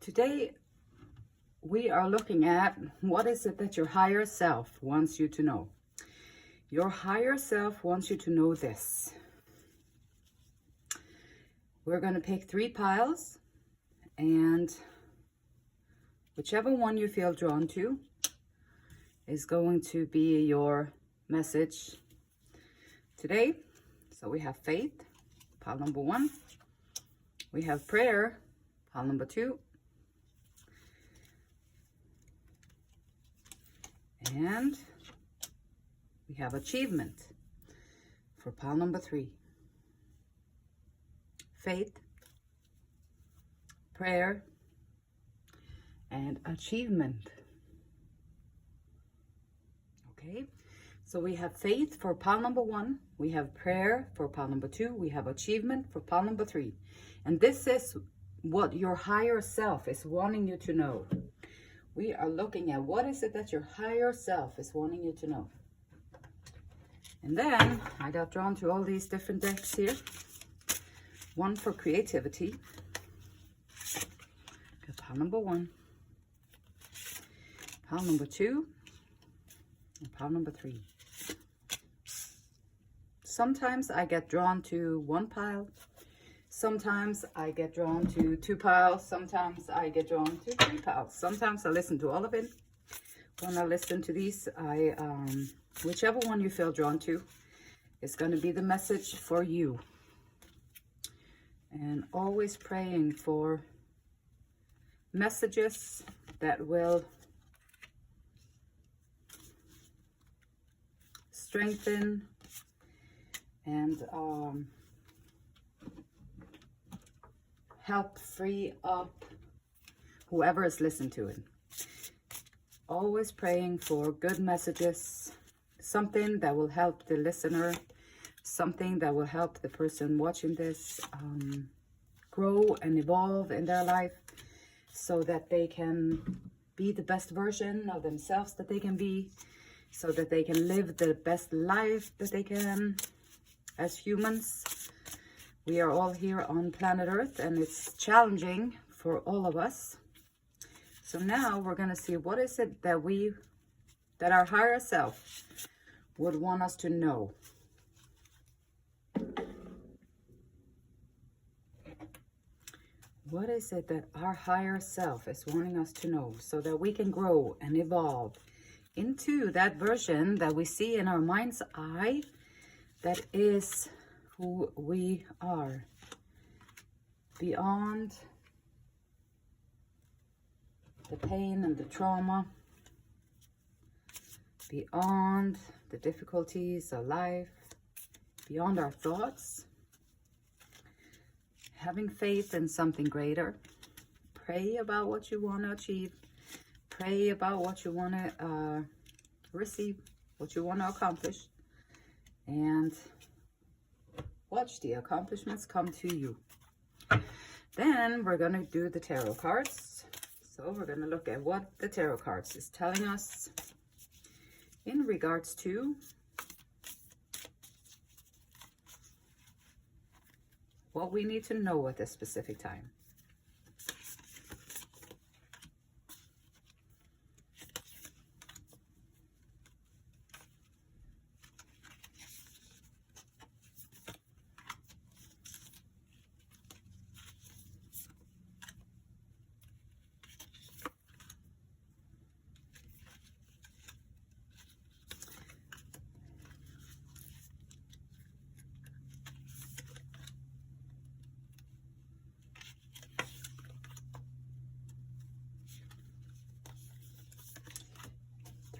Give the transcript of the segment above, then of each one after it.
Today, we are looking at what is it that your higher self wants you to know. Your higher self wants you to know this. We're going to pick 3 piles, and whichever one you feel drawn to is going to be your message today. So we have faith, pile number 1. We have prayer, pile number 2. And we have achievement for pile number 3. Faith, prayer, and achievement. Okay, so we have faith for pile number 1. We have prayer for pile number 2. We have achievement for pile number 3. And this is what your higher self is wanting you to know. We are looking at what is it that your higher self is wanting you to know. And then I got drawn to all these different decks here. One for creativity. Got pile number 1. Pile number 2. And pile number 3. Sometimes I get drawn to 1 pile. Sometimes I get drawn to 2 piles. Sometimes I get drawn to 3 piles. Sometimes I listen to all of it. When I listen to these, whichever one you feel drawn to is going to be the message for you. And always praying for messages that will strengthen and help free up whoever is listening to it. Always praying for good messages, something that will help the listener, something that will help the person watching this grow and evolve in their life so that they can be the best version of themselves that they can be, so that they can live the best life that they can as humans. We are all here on planet Earth, and it's challenging for all of us. So now we're going to see what is it that our higher self would want us to know. What is it that our higher self is wanting us to know so that we can grow and evolve into that version that we see in our mind's eye that is who we are, beyond the pain and the trauma, beyond the difficulties of life, beyond our thoughts, having faith in something greater. Pray about what you want to achieve. Pray about what you want to receive, what you want to accomplish, and watch the accomplishments come to you. Then we're going to do the tarot cards. So we're going to look at what the tarot cards is telling us in regards to what we need to know at this specific time.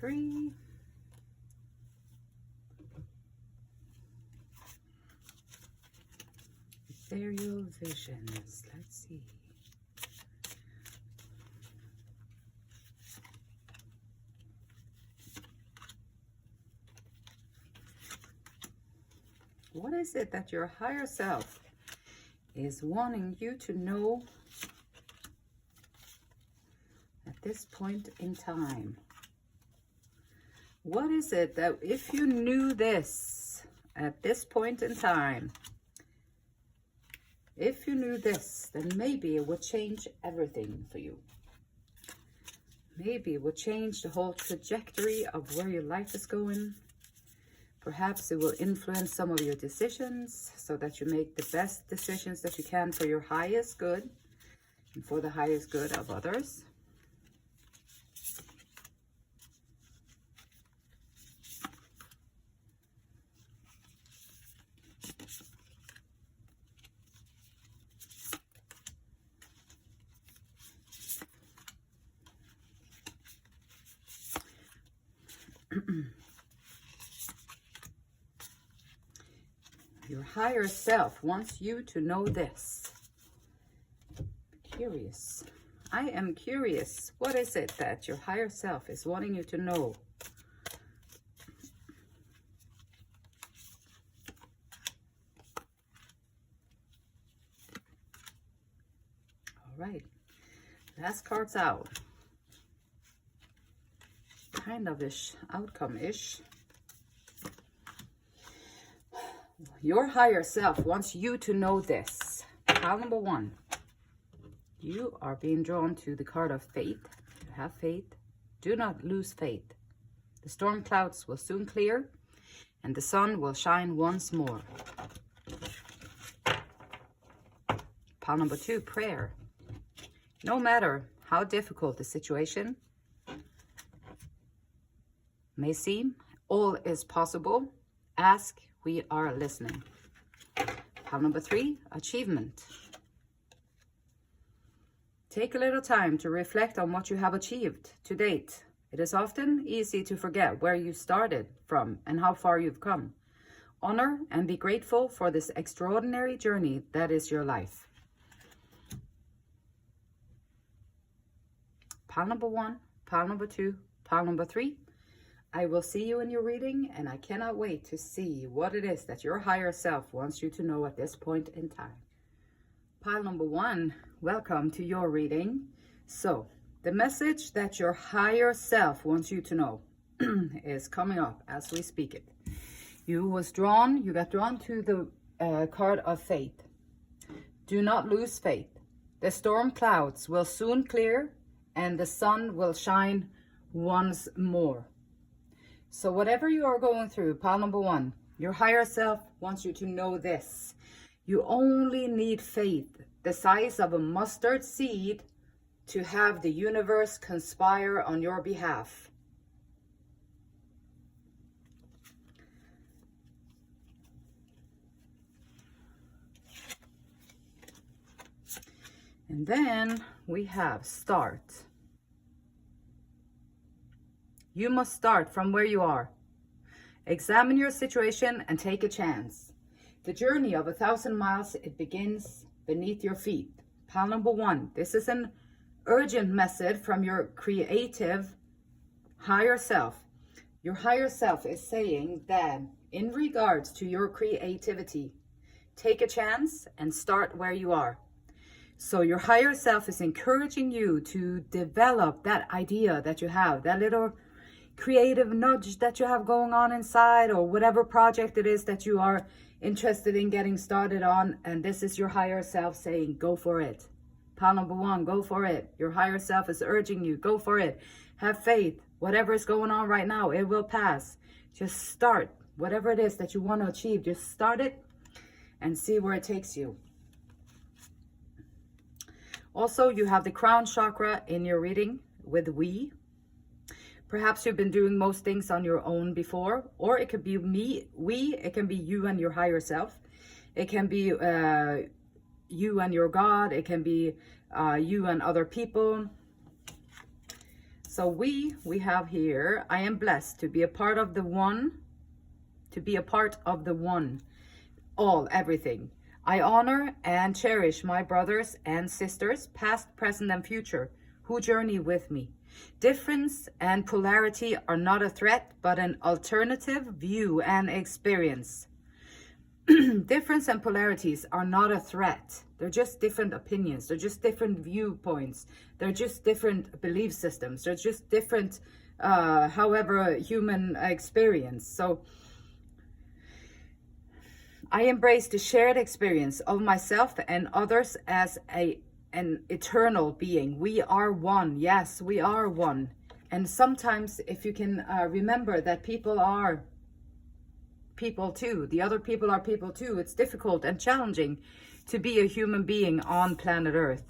Three, ethereal visions. Let's see. What is it that your higher self is wanting you to know at this point in time? What is it that if you knew this at this point in time, If you knew this, then maybe it would change everything for you. Maybe it would change the whole trajectory of where your life is going. Perhaps it will influence some of your decisions so that you make the best decisions that you can for your highest good and for the highest good of others. Your higher self wants you to know this. Curious. I am curious. What is it that your higher self is wanting you to know? All right. Last card's out. Kind of-ish, outcome-ish. Your higher self wants you to know this. Pile number 1. You are being drawn to the card of faith. Have faith. Do not lose faith. The storm clouds will soon clear and the sun will shine once more. Pile number 2, prayer. No matter how difficult the situation may seem, all is possible. Ask, we are listening. Pile number 3, achievement. Take a little time to reflect on what you have achieved to date. It is often easy to forget where you started from and how far you've come. Honor and be grateful for this extraordinary journey that is your life. Pile number 1, pile number 2, pile number 3. I will see you in your reading, and I cannot wait to see what it is that your higher self wants you to know at this point in time. Pile number 1, welcome to your reading. So, the message that your higher self wants you to know is coming up as we speak it. You got drawn to the card of faith. Do not lose faith. The storm clouds will soon clear, and the sun will shine once more. So whatever you are going through, pile number 1, your higher self wants you to know this. You only need faith the size of a mustard seed to have the universe conspire on your behalf. And then we have start. You must start from where you are. Examine your situation and take a chance. The journey of 1,000 miles, it begins beneath your feet. Pile number 1. This is an urgent message from your creative higher self. Your higher self is saying that in regards to your creativity, take a chance and start where you are. So your higher self is encouraging you to develop that idea that you have, that little creative nudge that you have going on inside, or whatever project it is that you are interested in getting started on. And this is your higher self saying, go for it. Pile number 1, go for it. Your higher self is urging you, go for it. Have faith. Whatever is going on right now, it will pass. Just start. Whatever it is that you want to achieve, just start it and see where it takes you. Also, you have the crown chakra in your reading with we. Perhaps you've been doing most things on your own before, or it could be it can be you and your higher self. It can be you and your God. It can be you and other people. So we have here, I am blessed to be a part of the one, all, everything. I honor and cherish my brothers and sisters, past, present, and future, who journey with me. Difference and polarity are not a threat, but an alternative view and experience. Difference and polarities are not a threat. They're just different opinions. They're just different viewpoints. They're just different belief systems. They're just different, however, human experience. So I embrace the shared experience of myself and others as an eternal being. We are one. Yes, we are one. And sometimes if you can remember that people are people too, the other people are people too, it's difficult and challenging to be a human being on planet Earth.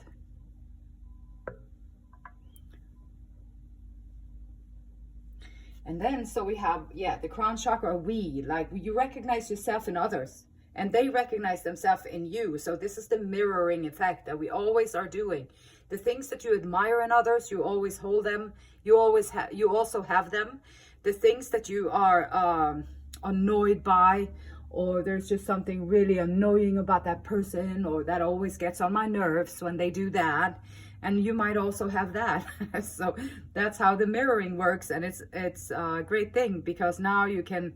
And then, so we have, the crown chakra, we, like you recognize yourself in others and they recognize themselves in you. So this is the mirroring effect that we always are doing. The things that you admire in others, you always hold them. You also have them. The things that you are annoyed by, or there's just something really annoying about that person, or that always gets on my nerves when they do that. And you might also have that. So that's how the mirroring works. And it's a great thing, because now you can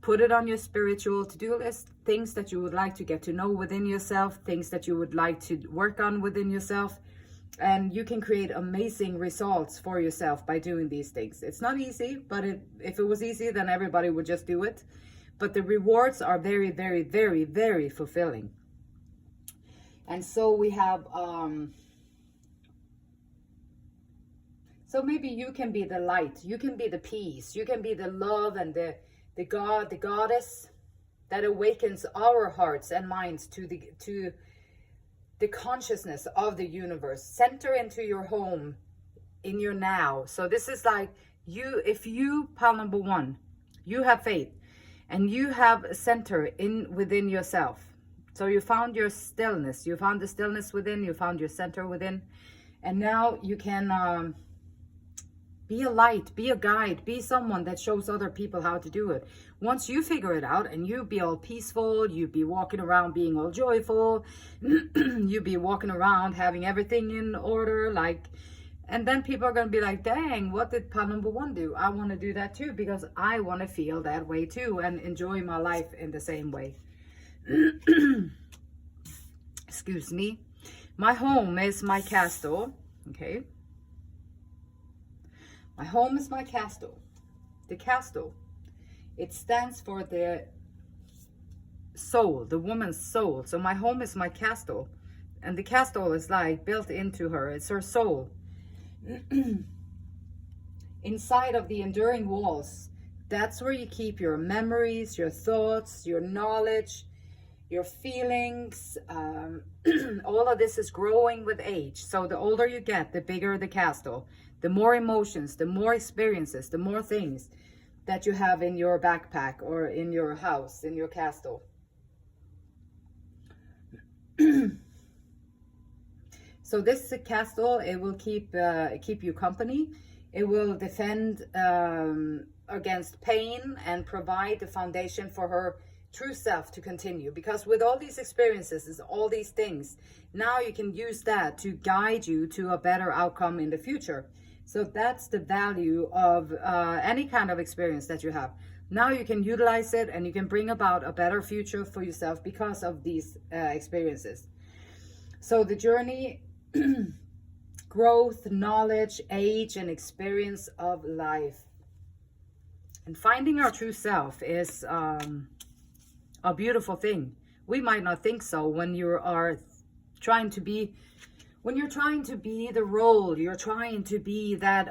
put it on your spiritual to-do list, things that you would like to get to know within yourself, things that you would like to work on within yourself. And you can create amazing results for yourself by doing these things. It's not easy, but if it was easy, then everybody would just do it. But the rewards are very, very, very, very fulfilling. And so we have... So maybe you can be the light, you can be the peace, you can be the love and the God, the goddess that awakens our hearts and minds to the consciousness of the universe. Center into your home, in your now. So this is like if you, pile number one, you have faith and you have a center within yourself. So you found your stillness, you found the stillness within, you found your center within, and now you can... be a light, be a guide, be someone that shows other people how to do it. Once you figure it out and you be all peaceful, you be walking around being all joyful, you be walking around having everything in order, and then people are going to be like, dang, what did pile number one do? I want to do that too, because I want to feel that way too and enjoy my life in the same way. Excuse me. My home is my castle. Okay. My home is my castle. The castle, it stands for the soul, the woman's soul. So my home is my castle. And the castle is like built into her. It's her soul. Inside of the enduring walls, that's where you keep your memories, your thoughts, your knowledge, your feelings. All of this is growing with age. So the older you get, the bigger the castle. The more emotions, the more experiences, the more things that you have in your backpack or in your house, in your castle. So this castle, it will keep you company. It will defend against pain and provide the foundation for her true self to continue. Because with all these experiences, all these things, now you can use that to guide you to a better outcome in the future. So that's the value of any kind of experience that you have. Now you can utilize it and you can bring about a better future for yourself because of these experiences. So the journey, growth, knowledge, age, and experience of life. And finding our true self is a beautiful thing. We might not think so when you are trying to be... When you're trying to be the role, you're trying to be that,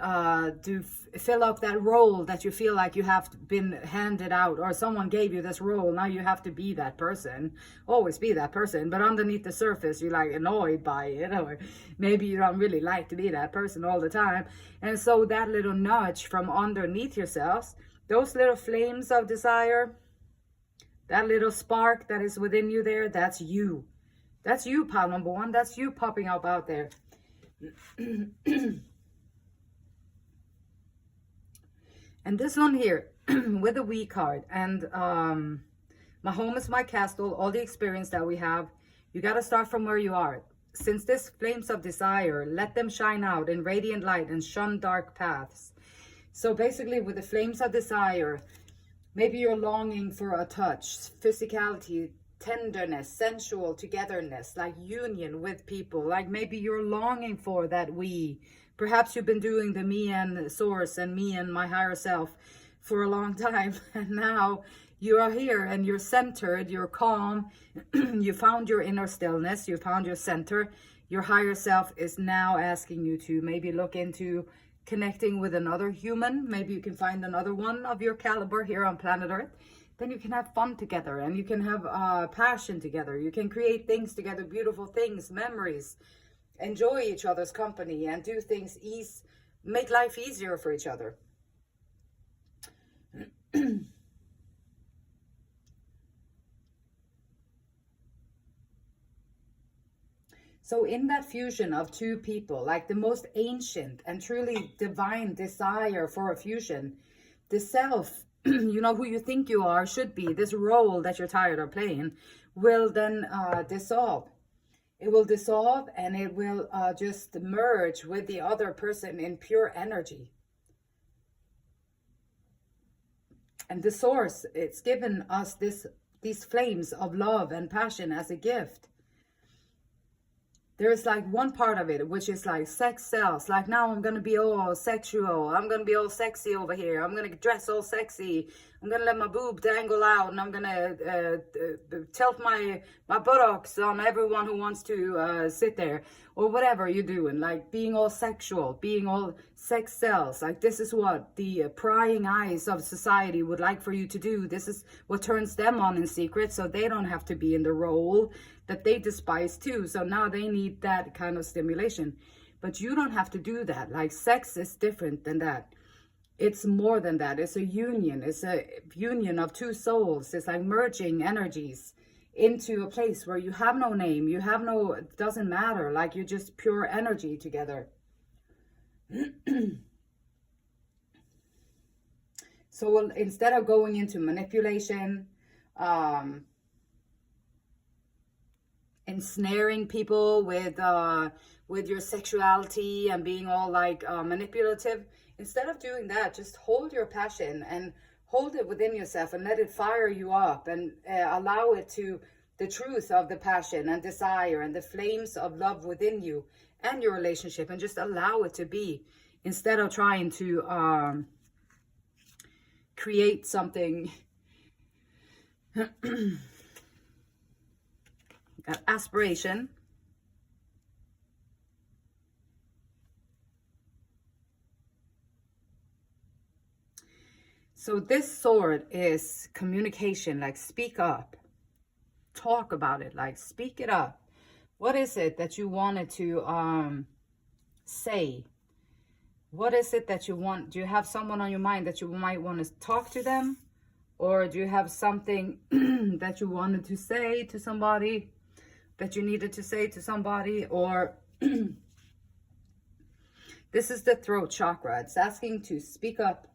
to fill up that role that you feel like you have been handed out, or someone gave you this role, now you have to be that person, always be that person, but underneath the surface, you're like annoyed by it, or maybe you don't really like to be that person all the time. And so that little nudge from underneath yourselves, those little flames of desire, that little spark that is within you there, that's you. That's you, pile number one. That's you popping up out there. And this one here with the we card. And my home is my castle. All the experience that we have. You got to start from where you are. Since this flames of desire, let them shine out in radiant light and shun dark paths. So basically with the flames of desire, maybe you're longing for a touch, physicality, tenderness, sensual togetherness, like union with people. Like maybe you're longing for that we. Perhaps you've been doing the me and source and me and my higher self for a long time, and now You are here and you're centered, you're calm, you found your inner stillness, you found your center. Your higher self is now asking you to maybe look into connecting with another human. Maybe you can find another one of your caliber here on planet Earth. Then you can have fun together, and you can have passion together. You can create things together, beautiful things, memories, enjoy each other's company, and do things make life easier for each other. So in that fusion of two people, like the most ancient and truly divine desire for a fusion, the self, you know, who you think you are, should be, this role that you're tired of playing, will then dissolve. It will dissolve, and it will just merge with the other person in pure energy. And the source, it's given us these flames of love and passion as a gift. There's like one part of it, which is like sex sells. Like, now I'm going to be all sexual. I'm going to be all sexy over here. I'm going to dress all sexy. I'm going to let my boob dangle out. And I'm going to tilt my buttocks on everyone who wants to sit there. Or whatever you're doing. Like being all sexual. Being all sex sells. Like, this is what the prying eyes of society would like for you to do. This is what turns them on in secret. So they don't have to be in the role that they despise too. So now they need that kind of stimulation. But you don't have to do that. Like, sex is different than that. It's more than that. It's a union. It's a union of two souls. It's like merging energies into a place where you have no name. You have no, it doesn't matter. Like, you're just pure energy together. So instead of going into manipulation, ensnaring people with your sexuality and being all like manipulative, instead of doing that, just hold your passion and hold it within yourself and let it fire you up, and allow it to, the truth of the passion and desire and the flames of love within you and your relationship, and just allow it to be, instead of trying to create something aspiration. So this sword is communication, like speak up, talk about it, like speak it up. What is it that you wanted to say? What is it that you want? Do you have someone on your mind that you might want to talk to them? Or do you have something that you wanted to say to somebody, that you needed to say to somebody? Or this is the throat chakra. It's asking to speak up,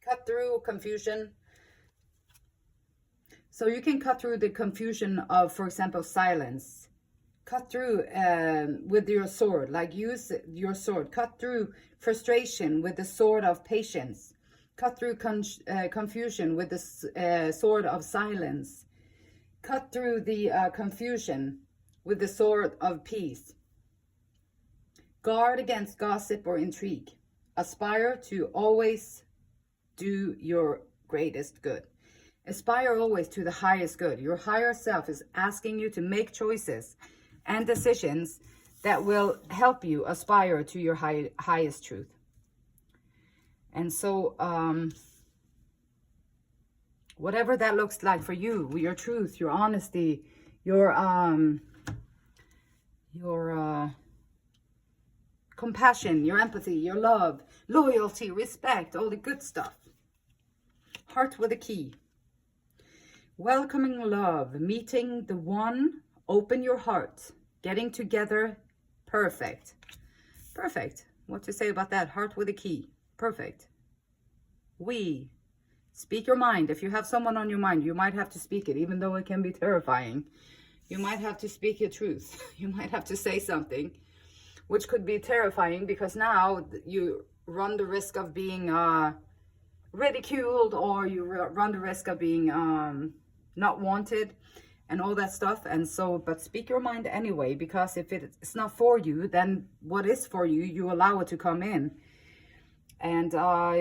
cut through confusion. So you can cut through the confusion of, for example, silence. Cut through with your sword, like use your sword. Cut through frustration with the sword of patience. Cut through confusion with the sword of silence. Cut through the confusion with the sword of peace. Guard against gossip or intrigue. Aspire to always do your greatest good. Aspire always to the highest good. Your higher self is asking you to make choices and decisions that will help you aspire to your highest truth. And so, whatever that looks like for you, your truth, your honesty, your compassion, your empathy, your love, loyalty, respect, all the good stuff. Heart with a key. Welcoming love, meeting the one, open your heart, getting together, perfect. Perfect. What to say about that? Heart with a key. Perfect. We. Speak your mind. If you have someone on your mind, you might have to speak it, even though it can be terrifying. You might have to speak your truth. You might have to say something, which could be terrifying, because now you run the risk of being ridiculed, or you run the risk of being not wanted and all that stuff. And so, but speak your mind anyway, because if it's not for you, then what is for you, you allow it to come in. And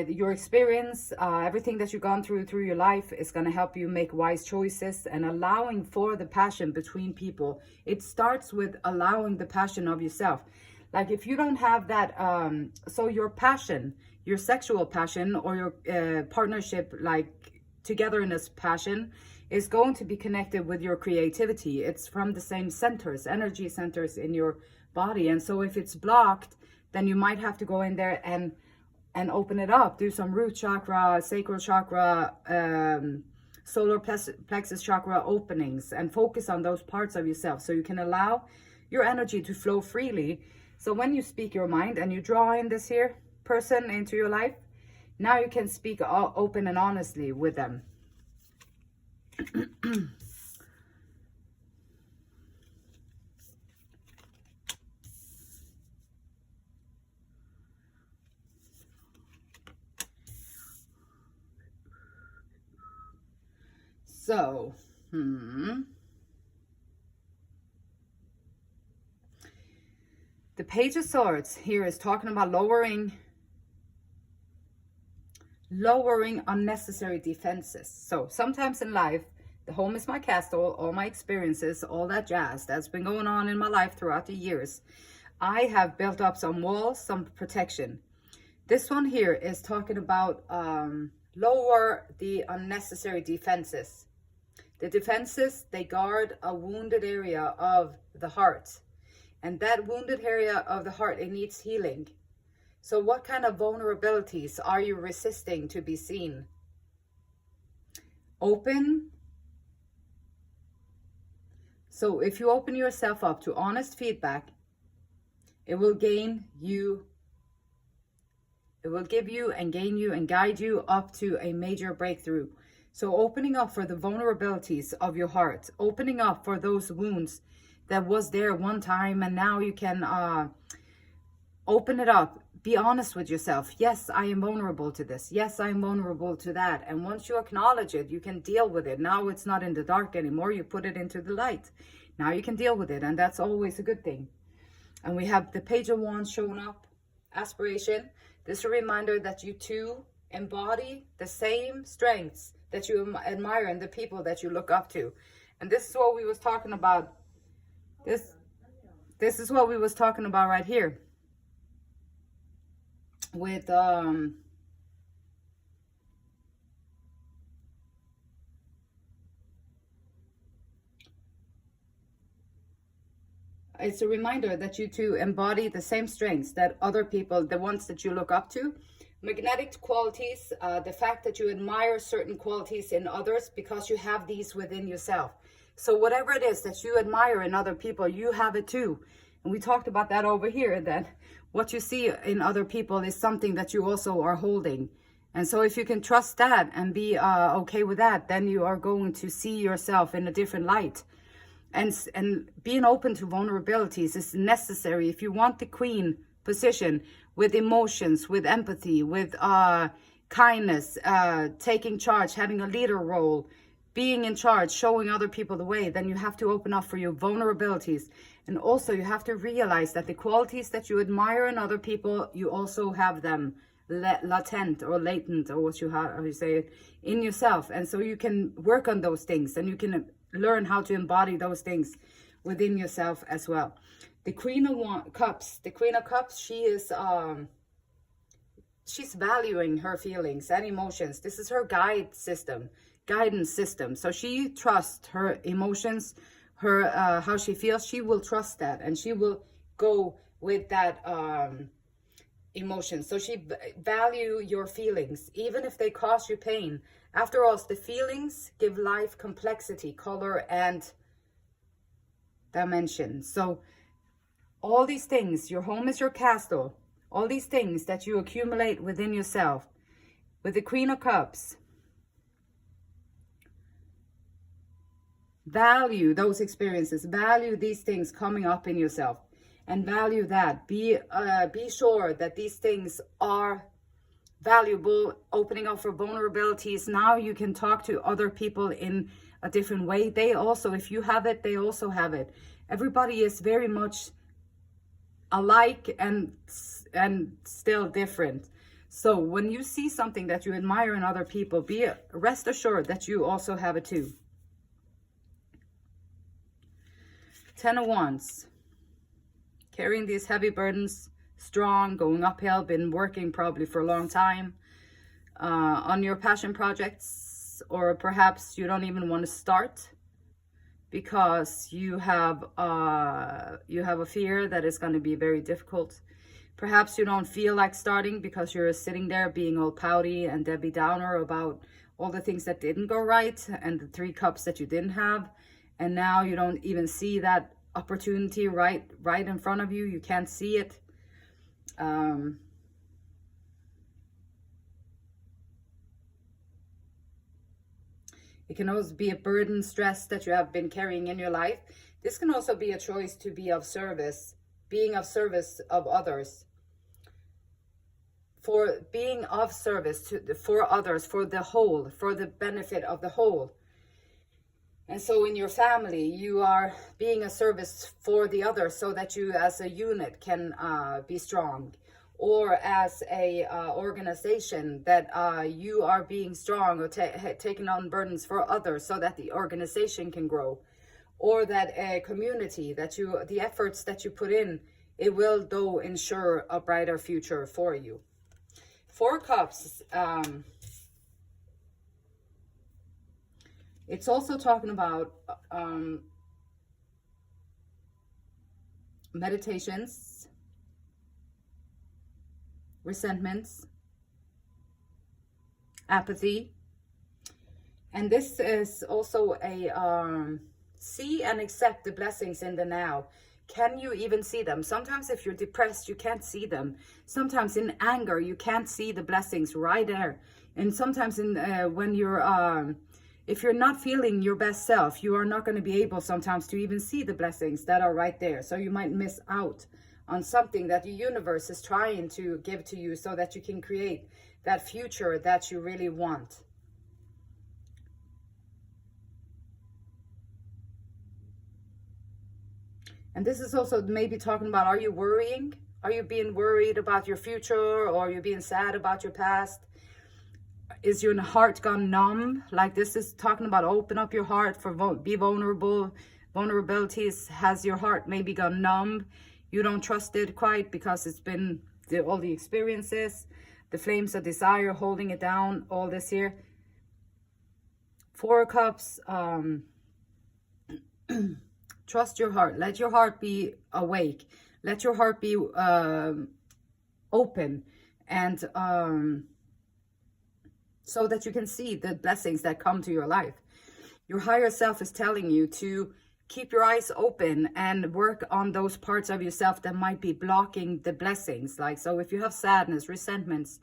your experience, everything that you've gone through your life is going to help you make wise choices and allowing for the passion between people. It starts with allowing the passion of yourself. Like if you don't have that, so your passion, your sexual passion or your partnership, like togetherness passion, is going to be connected with your creativity. It's from the same centers, energy centers in your body. And so if it's blocked, then you might have to go in there and open it up, do some root chakra, sacral chakra, solar plexus chakra openings, and focus on those parts of yourself so you can allow your energy to flow freely. So when you speak your mind and you draw in this here person into your life, now you can speak open and honestly with them. So, the Page of Swords here is talking about lowering unnecessary defenses. So sometimes in life, the home is my castle, all my experiences, all that jazz that's been going on in my life throughout the years. I have built up some walls, some protection. This one here is talking about lower the unnecessary defenses. The defenses, they guard a wounded area of the heart. And that wounded area of the heart, it needs healing. So what kind of vulnerabilities are you resisting to be seen? Open. So if you open yourself up to honest feedback, it will gain you, it will give you and gain you and guide you up to a major breakthrough. So opening up for the vulnerabilities of your heart, opening up for those wounds that was there one time, and now you can open it up. Be honest with yourself. Yes, I am vulnerable to this. Yes, I am vulnerable to that. And once you acknowledge it, you can deal with it. Now it's not in the dark anymore. You put it into the light. Now you can deal with it. And that's always a good thing. And we have the Page of Wands showing up. Aspiration. This is a reminder that you too embody the same strengths that you admire in the people that you look up to. And this is what we was talking about. This is what we was talking about right here. With it's a reminder that you two embody the same strengths that other people, the ones that you look up to. Magnetic qualities, the fact that you admire certain qualities in others because you have these within yourself. So whatever it is that you admire in other people, you have it too. And we talked about that over here, that what you see in other people is something that you also are holding. And so if you can trust that and be okay with that, then you are going to see yourself in a different light. And being open to vulnerabilities is necessary if you want the queen position, with emotions, with empathy, with kindness, taking charge, having a leader role, being in charge, showing other people the way. Then you have to open up for your vulnerabilities. And also you have to realize that the qualities that you admire in other people, you also have them latent or latent, or what you have, how you say it, in yourself. And so you can work on those things, and you can learn how to embody those things within yourself as well. The Queen of Cups, she is she's valuing her feelings and emotions. This is her guidance system. So she trusts her emotions, her how she feels. She will trust that, and she will go with that emotion. So she value your feelings, even if they cause you pain. After all, the feelings give life complexity, color, and dimension. So all these things, your home is your castle, all these things that you accumulate within yourself. With the Queen of Cups, value those experiences, value these things coming up in yourself, and value that. Be sure that these things are valuable, opening up for vulnerabilities. Now you can talk to other people in a different way. They also, if you have it, they also have it. Everybody is very much alike and still different. So when you see something that you admire in other people, rest assured that you also have it too. 10 of Wands. Carrying these heavy burdens, strong, going uphill, been working probably for a long time on your passion projects, or perhaps you don't even want to start because you have a fear that it's going to be very difficult. Perhaps you don't feel like starting because you're sitting there being all pouty and Debbie Downer about all the things that didn't go right and the 3 cups that you didn't have. And now you don't even see that opportunity right in front of you. You can't see it. It can also be a burden, stress that you have been carrying in your life. This can also be a choice to be of service, being of service of others. For being of service for others, for the whole, for the benefit of the whole. And so in your family, you are being a service for the others so that you as a unit can be strong. Or as a organization that you are being strong or taking on burdens for others so that the organization can grow. Or that a community, that the efforts that you put in, it will though ensure a brighter future for you. 4 Cups. It's also talking about meditations, resentments, apathy. And this is also a see and accept the blessings in the now. Can you even see them? Sometimes if you're depressed, you can't see them. Sometimes in anger, you can't see the blessings right there. And sometimes when you're if you're not feeling your best self, you are not going to be able sometimes to even see the blessings that are right there. So you might miss out on something that the universe is trying to give to you so that you can create that future that you really want. And this is also maybe talking about, are you worrying? Are you being worried about your future, or are you being sad about your past? Is your heart gone numb? Like this is talking about open up your heart for be vulnerable. Vulnerabilities has your heart maybe gone numb. You don't trust it quite because it's been all the experiences, the flames of desire holding it down all this year. 4 Cups. Trust your heart. Let your heart be awake. Let your heart be open, and so that you can see the blessings that come to your life. Your higher self is telling you to keep your eyes open and work on those parts of yourself that might be blocking the blessings. Like, so if you have sadness, resentments,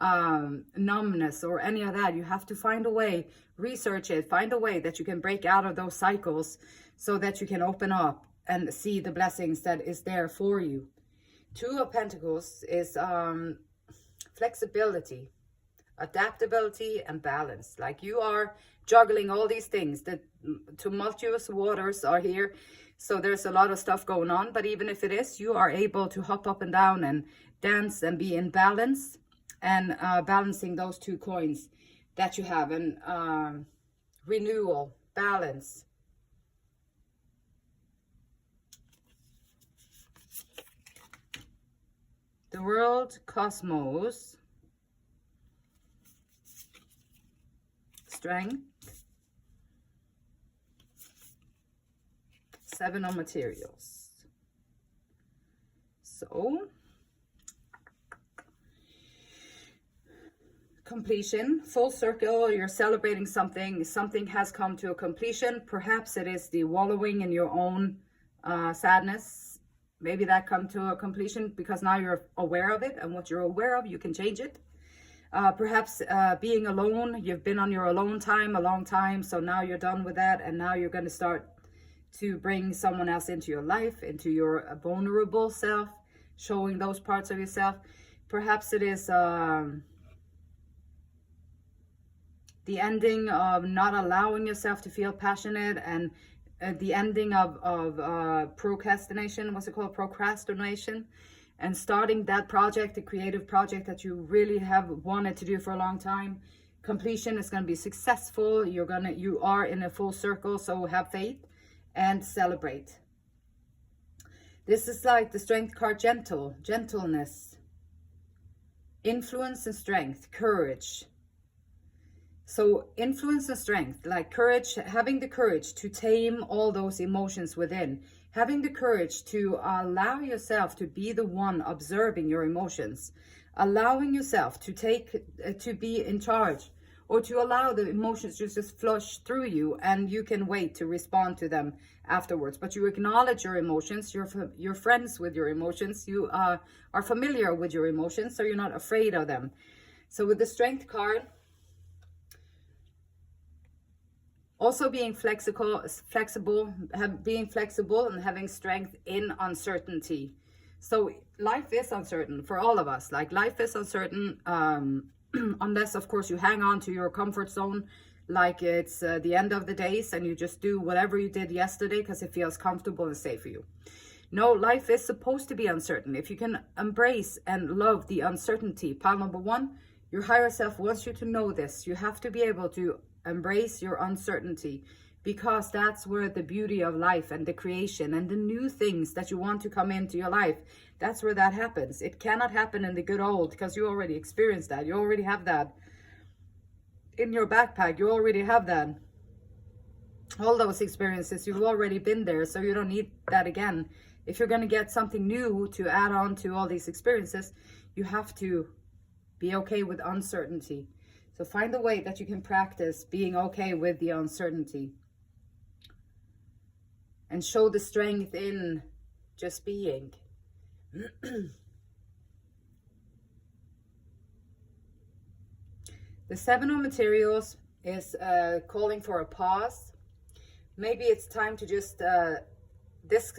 numbness, or any of that, you have to find a way, research it, find a way that you can break out of those cycles so that you can open up and see the blessings that is there for you. 2 of Pentacles is flexibility, adaptability, and balance. Like you are juggling all these things. The tumultuous waters are here, so there's a lot of stuff going on, but even if it is, you are able to hop up and down and dance and be in balance, and balancing those 2 coins that you have, and renewal, balance. The world, cosmos, strength, 7 of materials. So, completion, full circle, you're celebrating something. Something has come to a completion. Perhaps it is the wallowing in your own sadness. Maybe that come to a completion because now you're aware of it, and what you're aware of, you can change it. Perhaps being alone, you've been on your alone time a long time, so now you're done with that, and now you're going to start to bring someone else into your life, into your vulnerable self, showing those parts of yourself. Perhaps it is the ending of not allowing yourself to feel passionate, and the ending of procrastination. What's it called? Procrastination. and starting that project, the creative project that you really have wanted to do for a long time. Completion is going to be successful. You are in a full circle, so have faith and celebrate. This is like the Strength card, gentleness, influence and strength, courage. So influence and strength, like courage, having the courage to tame all those emotions within, having the courage to allow yourself to be the one observing your emotions, allowing yourself to be in charge, or to allow the emotions to just flush through you, and you can wait to respond to them afterwards. But you acknowledge your emotions, you're friends with your emotions, you are familiar with your emotions, so you're not afraid of them. So with the Strength card, also being flexible, being flexible and having strength in uncertainty. So life is uncertain for all of us. Like life is uncertain, unless of course you hang on to your comfort zone, like it's the end of the days and you just do whatever you did yesterday because it feels comfortable and safe for you. No, life is supposed to be uncertain. If you can embrace and love the uncertainty, pile number one, your higher self wants you to know this. You have to be able to embrace your uncertainty, because that's where the beauty of life and the creation and the new things that you want to come into your life, that's where that happens. It cannot happen in the good old, because you already experienced that. You already have that in your backpack. You already have that. All those experiences, you've already been there, so you don't need that again. If you're going to get something new to add on to all these experiences, you have to be okay with uncertainty. So find a way that you can practice being okay with the uncertainty. And show the strength in just being. The Seven of Materials is calling for a pause. Maybe it's time to just, this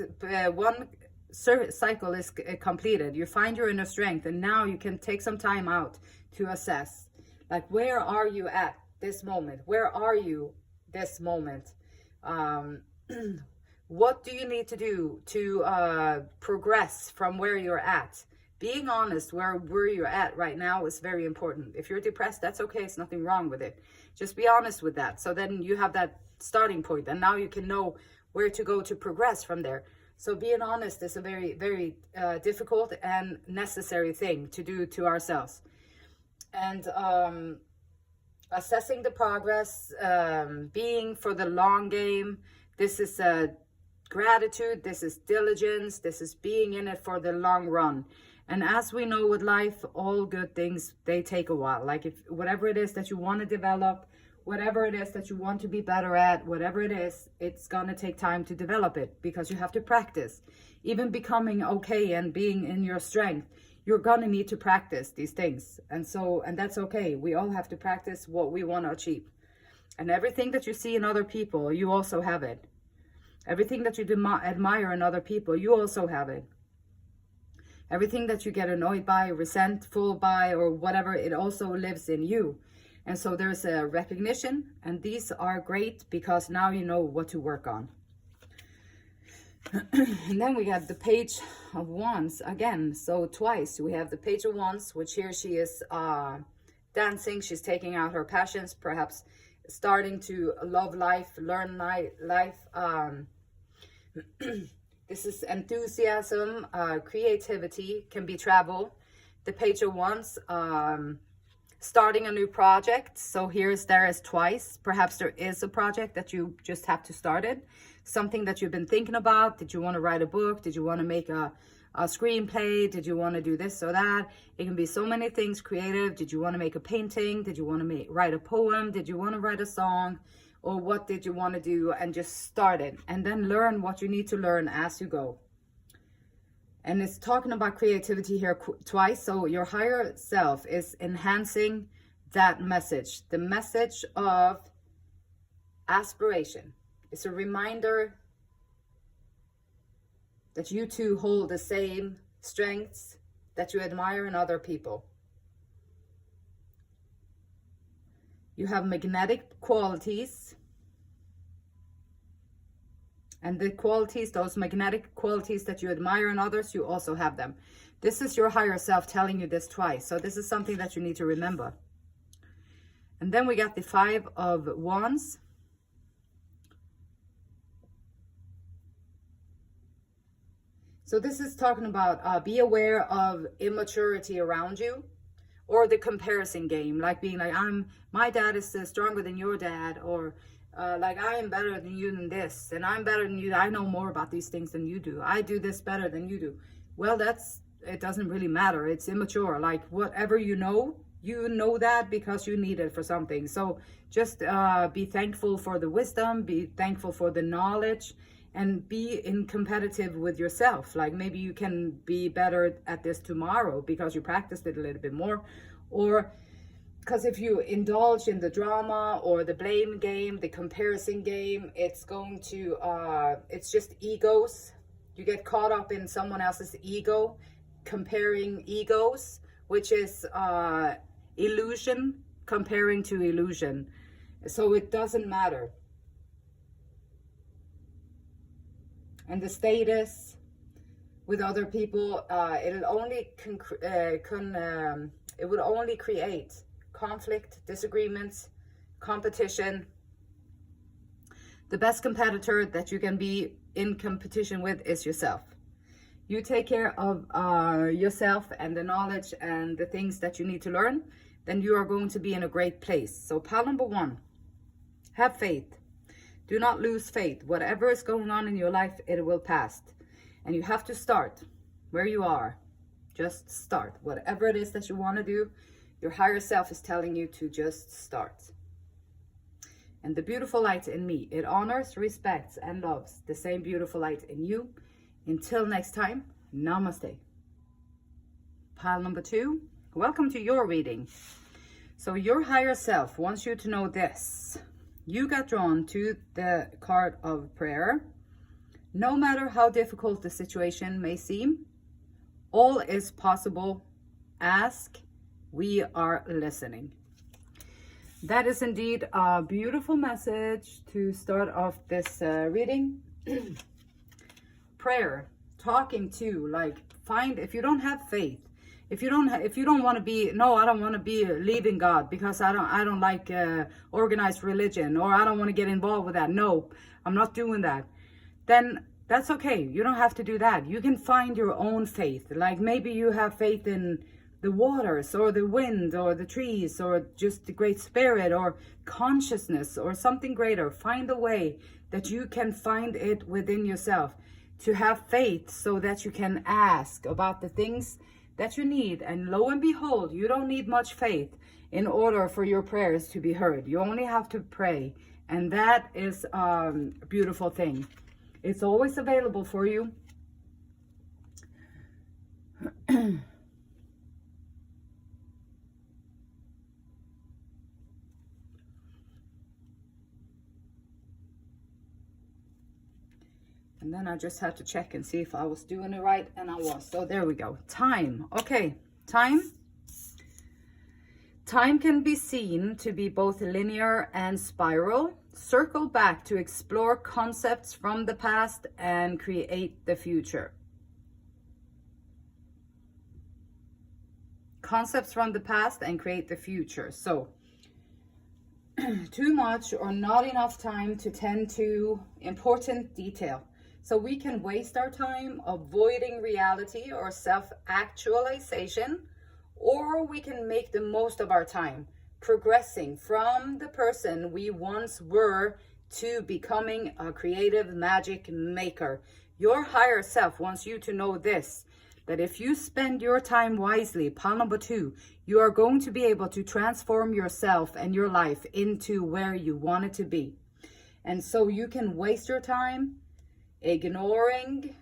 one cycle is completed. You find your inner strength, and now you can take some time out to assess. Like, where are you at this moment? Where are you this moment? What do you need to do to progress from where you're at? Being honest where you're at right now is very important. If you're depressed, that's okay. It's nothing wrong with it. Just be honest with that. So then you have that starting point, and now you can know where to go to progress from there. So being honest is a very, very difficult and necessary thing to do to ourselves. And assessing the progress, being for the long game. This is gratitude, this is diligence, this is being in it for the long run. And as we know with life, all good things, they take a while. Like if whatever it is that you want to develop, whatever it is that you want to be better at, whatever it is, it's gonna take time to develop it, because you have to practice. Even becoming okay and being in your strength, you're gonna need to practice these things. And that's okay. We all have to practice what we want to achieve. And everything that you see in other people, you also have it. Everything that you admire in other people, you also have it. Everything that you get annoyed by, resentful by, or whatever, it also lives in you. And so there's a recognition, and these are great because now you know what to work on. And then we have the Page of Wands again. So twice we have the Page of Wands, which here she is dancing. She's taking out her passions, perhaps starting to love life, learn life. This is enthusiasm, creativity, can be travel. The Page of Wands, starting a new project. So there is twice. Perhaps there is a project that you just have to start it. Something that you've been thinking about. Did you want to write a book? Did you want to make a screenplay? Did you want to do this or that? It can be so many things creative. Did you want to make a painting? Did you want to write a poem? Did you want to write a song? Or what did you want to do? And just start it. And then learn what you need to learn as you go. And it's talking about creativity here twice. So your higher self is enhancing that message. The message of aspiration. It's a reminder that you too hold the same strengths that you admire in other people. You have magnetic qualities. And the qualities, those magnetic qualities that you admire in others, you also have them. This is your higher self telling you this twice. So this is something that you need to remember. And then we got the 5 of Wands. So this is talking about be aware of immaturity around you, or the comparison game, like being like, my dad is stronger than your dad, or like I am better than you in this, and I'm better than you. I know more about these things than you do. I do this better than you do. Well, it doesn't really matter. It's immature. Like whatever you know that because you need it for something. So just be thankful for the wisdom, be thankful for the knowledge, and be competitive with yourself. Like maybe you can be better at this tomorrow because you practiced it a little bit more, or because if you indulge in the drama or the blame game, the comparison game, it's going to, it's just egos. You get caught up in someone else's ego, comparing egos, which is illusion, comparing to illusion. So it doesn't matter. And the status with other people, it'll only it would only create conflict, disagreements, competition. The best competitor that you can be in competition with is yourself. You take care of yourself and the knowledge and the things that you need to learn, then you are going to be in a great place. So pile number 1, have faith. Do not lose faith. Whatever is going on in your life, it will pass. And you have to start where you are. Just start. Whatever it is that you want to do, your higher self is telling you to just start. And the beautiful light in me, it honors, respects, and loves the same beautiful light in you. Until next time, namaste. Pile number 2, welcome to your reading. So your higher self wants you to know this. You got drawn to the card of prayer. No matter how difficult the situation may seem, all is possible. Ask, we are listening. That is indeed a beautiful message to start off this reading. Prayer, talking to, like, find, if you don't have faith, if you don't want to be, no, I don't want to be leaving God because I don't like organized religion, or I don't want to get involved with that. No, I'm not doing that. Then that's okay. You don't have to do that. You can find your own faith. Like maybe you have faith in the waters or the wind or the trees or just the Great Spirit or consciousness or something greater. Find a way that you can find it within yourself to have faith so that you can ask about the things that you need. And lo and behold, you don't need much faith in order for your prayers to be heard. You only have to pray. And that is a beautiful thing. It's always available for you. And then I just had to check and see if I was doing it right, and I was. So there we go. Time. Okay, time. Time can be seen to be both linear and spiral. Circle back to explore concepts from the past and create the future. Concepts from the past and create the future. So too much or not enough time to tend to important detail. So we can waste our time avoiding reality or self-actualization, or we can make the most of our time progressing from the person we once were to becoming a creative magic maker. Your higher self wants you to know this, that if you spend your time wisely, pile number 2, you are going to be able to transform yourself and your life into where you want it to be. And so you can waste your time ignoring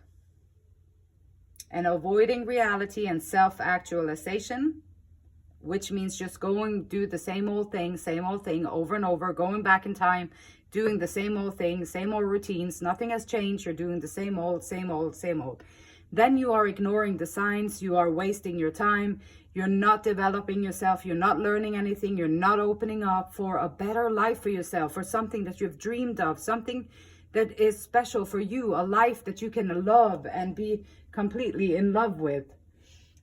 and avoiding reality and self-actualization, which means just do the same old thing over and over, going back in time, doing the same old thing, same old routines. Nothing has changed. You're doing the same old. Then you are ignoring the signs. You are wasting your time. You're not developing yourself. You're not learning anything. You're not opening up for a better life for yourself, for something that you've dreamed of, something that is special for you, a life that you can love and be completely in love with.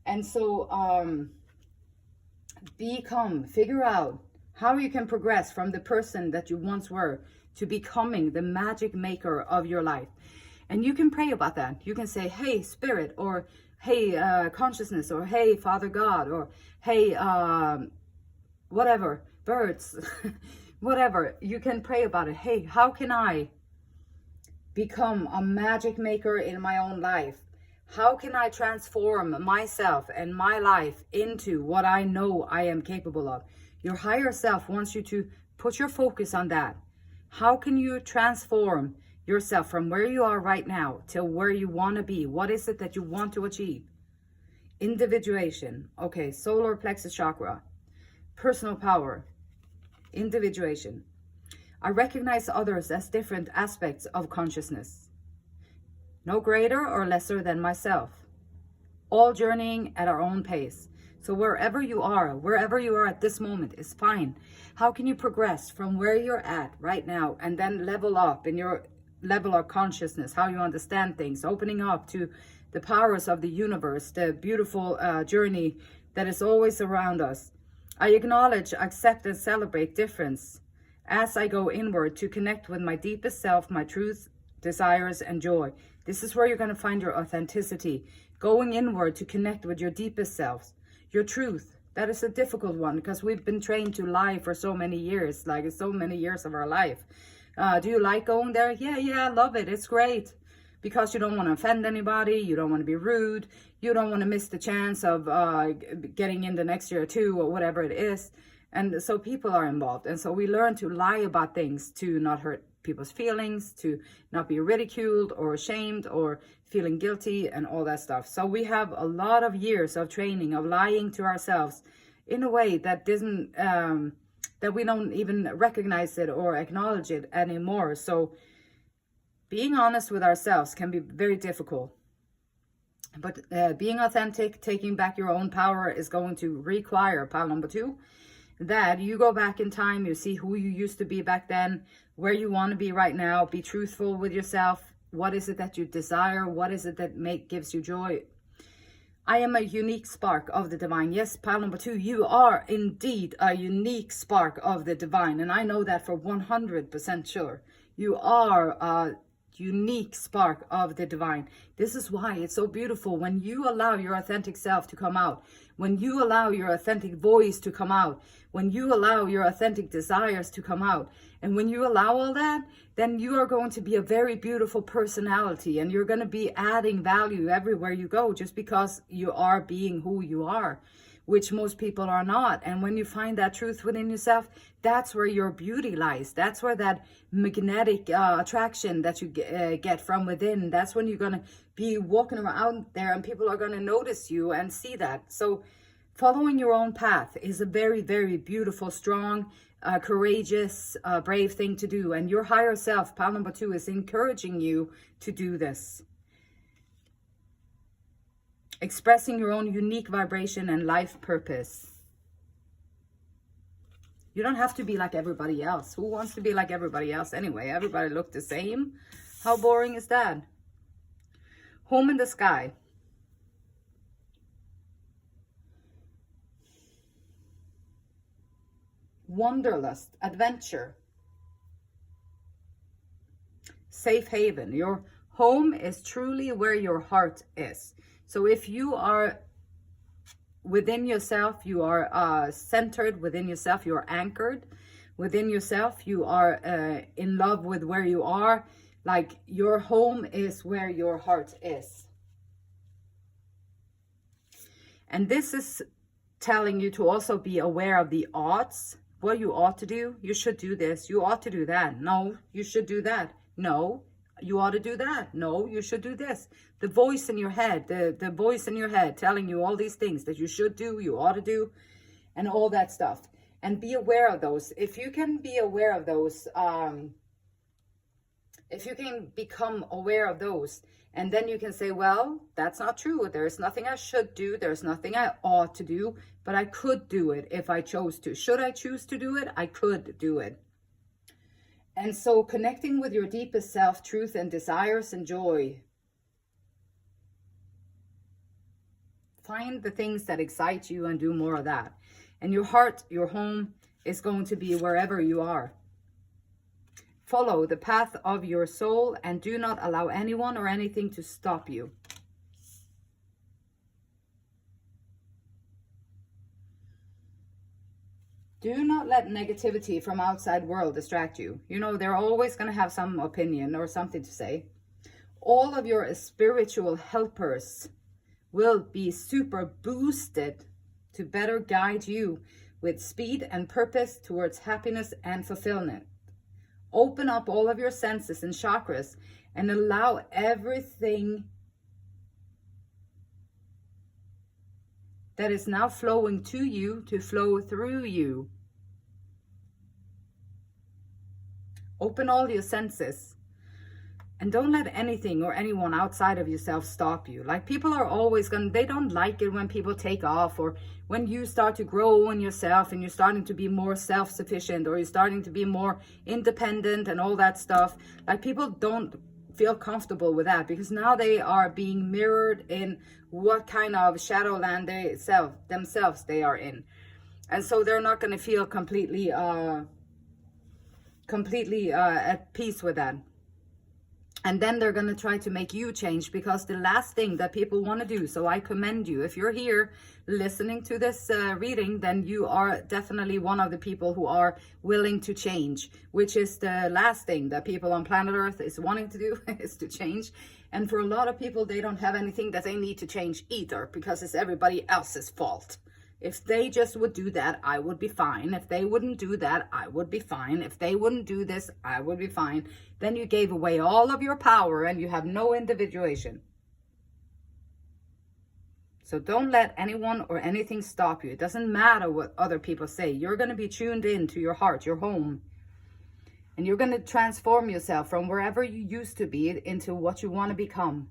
And so figure out how you can progress from the person that you once were to becoming the magic maker of your life. And you can pray about that. You can say, hey, Spirit, or hey, consciousness, or hey, Father God, or hey, whatever, birds, whatever. You can pray about it. Hey, how can I become a magic maker in my own life? How can I transform myself and my life into what I know I am capable of? Your higher self wants you to put your focus on that. How can you transform yourself from where you are right now to where you want to be? What is it that you want to achieve? Individuation. Okay, solar plexus chakra. Personal power. Individuation. I recognize others as different aspects of consciousness. No greater or lesser than myself. All journeying at our own pace. So wherever you are at this moment is fine. How can you progress from where you're at right now and then level up in your level of consciousness, how you understand things, opening up to the powers of the universe, the beautiful journey that is always around us. I acknowledge, accept, and celebrate difference as I go inward to connect with my deepest self, my truth, desires, and joy. This is where you're going to find your authenticity. Going inward to connect with your deepest selves, your truth. That is a difficult one because we've been trained to lie for so many years, like so many years of our life. Do you like going there? Yeah, I love it. It's great. Because you don't want to offend anybody, you don't want to be rude, you don't want to miss the chance of getting in the next year or two or whatever it is. And so people are involved. And so we learn to lie about things to not hurt people's feelings, to not be ridiculed or ashamed or feeling guilty and all that stuff. So we have a lot of years of training of lying to ourselves in a way that doesn't, that we don't even recognize it or acknowledge it anymore. So being honest with ourselves can be very difficult. But being authentic, taking back your own power is going to require, pile number 2, that you go back in time, you see who you used to be back then, where you want to be right now, be truthful with yourself. What is it that you desire? What is it that gives you joy? I am a unique spark of the divine. Yes, pile number 2, you are indeed a unique spark of the divine. And I know that for 100% sure. You are a unique spark of the divine. This is why it's so beautiful when you allow your authentic self to come out, when you allow your authentic voice to come out, when you allow your authentic desires to come out. And when you allow all that, then you are going to be a very beautiful personality, and you're going to be adding value everywhere you go just because you are being who you are, which most people are not. And when you find that truth within yourself, that's where your beauty lies. That's where that magnetic attraction that you get from within, that's when you're going to be walking around there and people are going to notice you and see that. So following your own path is a very, very beautiful, strong, courageous, brave thing to do. And your higher self, pile number 2, is encouraging you to do this. Expressing your own unique vibration and life purpose. You don't have to be like everybody else. Who wants to be like everybody else anyway? Everybody look the same. How boring is that? Home in the sky. Wanderlust, adventure. Safe haven. Your home is truly where your heart is. So if you are within yourself, you are centered within yourself, you are anchored within yourself, you are in love with where you are, like your home is where your heart is. And this is telling you to also be aware of the oughts, what you ought to do. You should do this, you ought to do that. No, you should do that. No, you ought to do that. No, you should do this. The voice in your head, the voice in your head telling you all these things that you should do, you ought to do, and all that stuff. And be aware of those. If you can be aware of those, if you can become aware of those, and then you can say, well, that's not true. There's nothing I should do. There's nothing I ought to do, but I could do it if I chose to. Should I choose to do it? I could do it. And so connecting with your deepest self, truth, and desires and joy. Find the things that excite you and do more of that. And your heart, your home is going to be wherever you are. Follow the path of your soul and do not allow anyone or anything to stop you. Do not let negativity from outside world distract you. You know, they're always going to have some opinion or something to say. All of your spiritual helpers will be super boosted to better guide you with speed and purpose towards happiness and fulfillment. Open up all of your senses and chakras and allow everything that is now flowing to you to flow through you. Open all your senses. And don't let anything or anyone outside of yourself stop you. Like, people are always they don't like it when people take off, or when you start to grow in yourself and you're starting to be more self-sufficient, or you're starting to be more independent and all that stuff. Like, people don't feel comfortable with that, because now they are being mirrored in what kind of shadowland themselves they are in. And so they're not going to feel completely at peace with that. And then they're going to try to make you change, because the last thing that people want to do, so I commend you. If you're here listening to this reading, then you are definitely one of the people who are willing to change, which is the last thing that people on planet Earth is wanting to do, is to change. And for a lot of people, they don't have anything that they need to change either, because it's everybody else's fault. If they just would do that, I would be fine. If they wouldn't do that, I would be fine. If they wouldn't do this, I would be fine. Then you gave away all of your power and you have no individuation. So don't let anyone or anything stop you. It doesn't matter what other people say. You're going to be tuned in to your heart, your home. And you're going to transform yourself from wherever you used to be into what you want to become.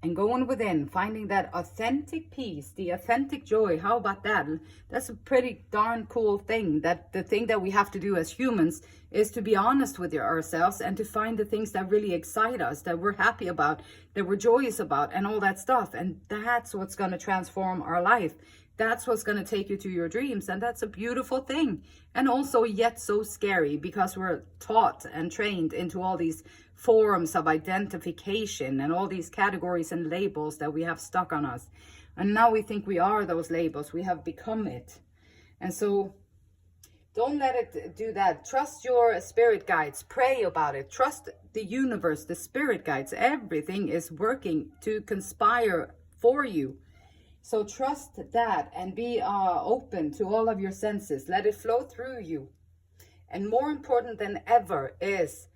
And going within, finding that authentic peace, the authentic joy. How about that? That's a pretty darn cool thing. That the thing that we have to do as humans is to be honest with ourselves and to find the things that really excite us, that we're happy about, that we're joyous about, and all that stuff. And that's what's going to transform our life. That's what's going to take you to your dreams. And that's a beautiful thing. And also yet so scary, because we're taught and trained into all these forms of identification and all these categories and labels that we have stuck on us. And now we think we are those labels. We have become it. And so don't let it do that. Trust your spirit guides. Pray about it. Trust the universe, the spirit guides. Everything is working to conspire for you. So trust that and be open to all of your senses. Let it flow through you. And more important than ever is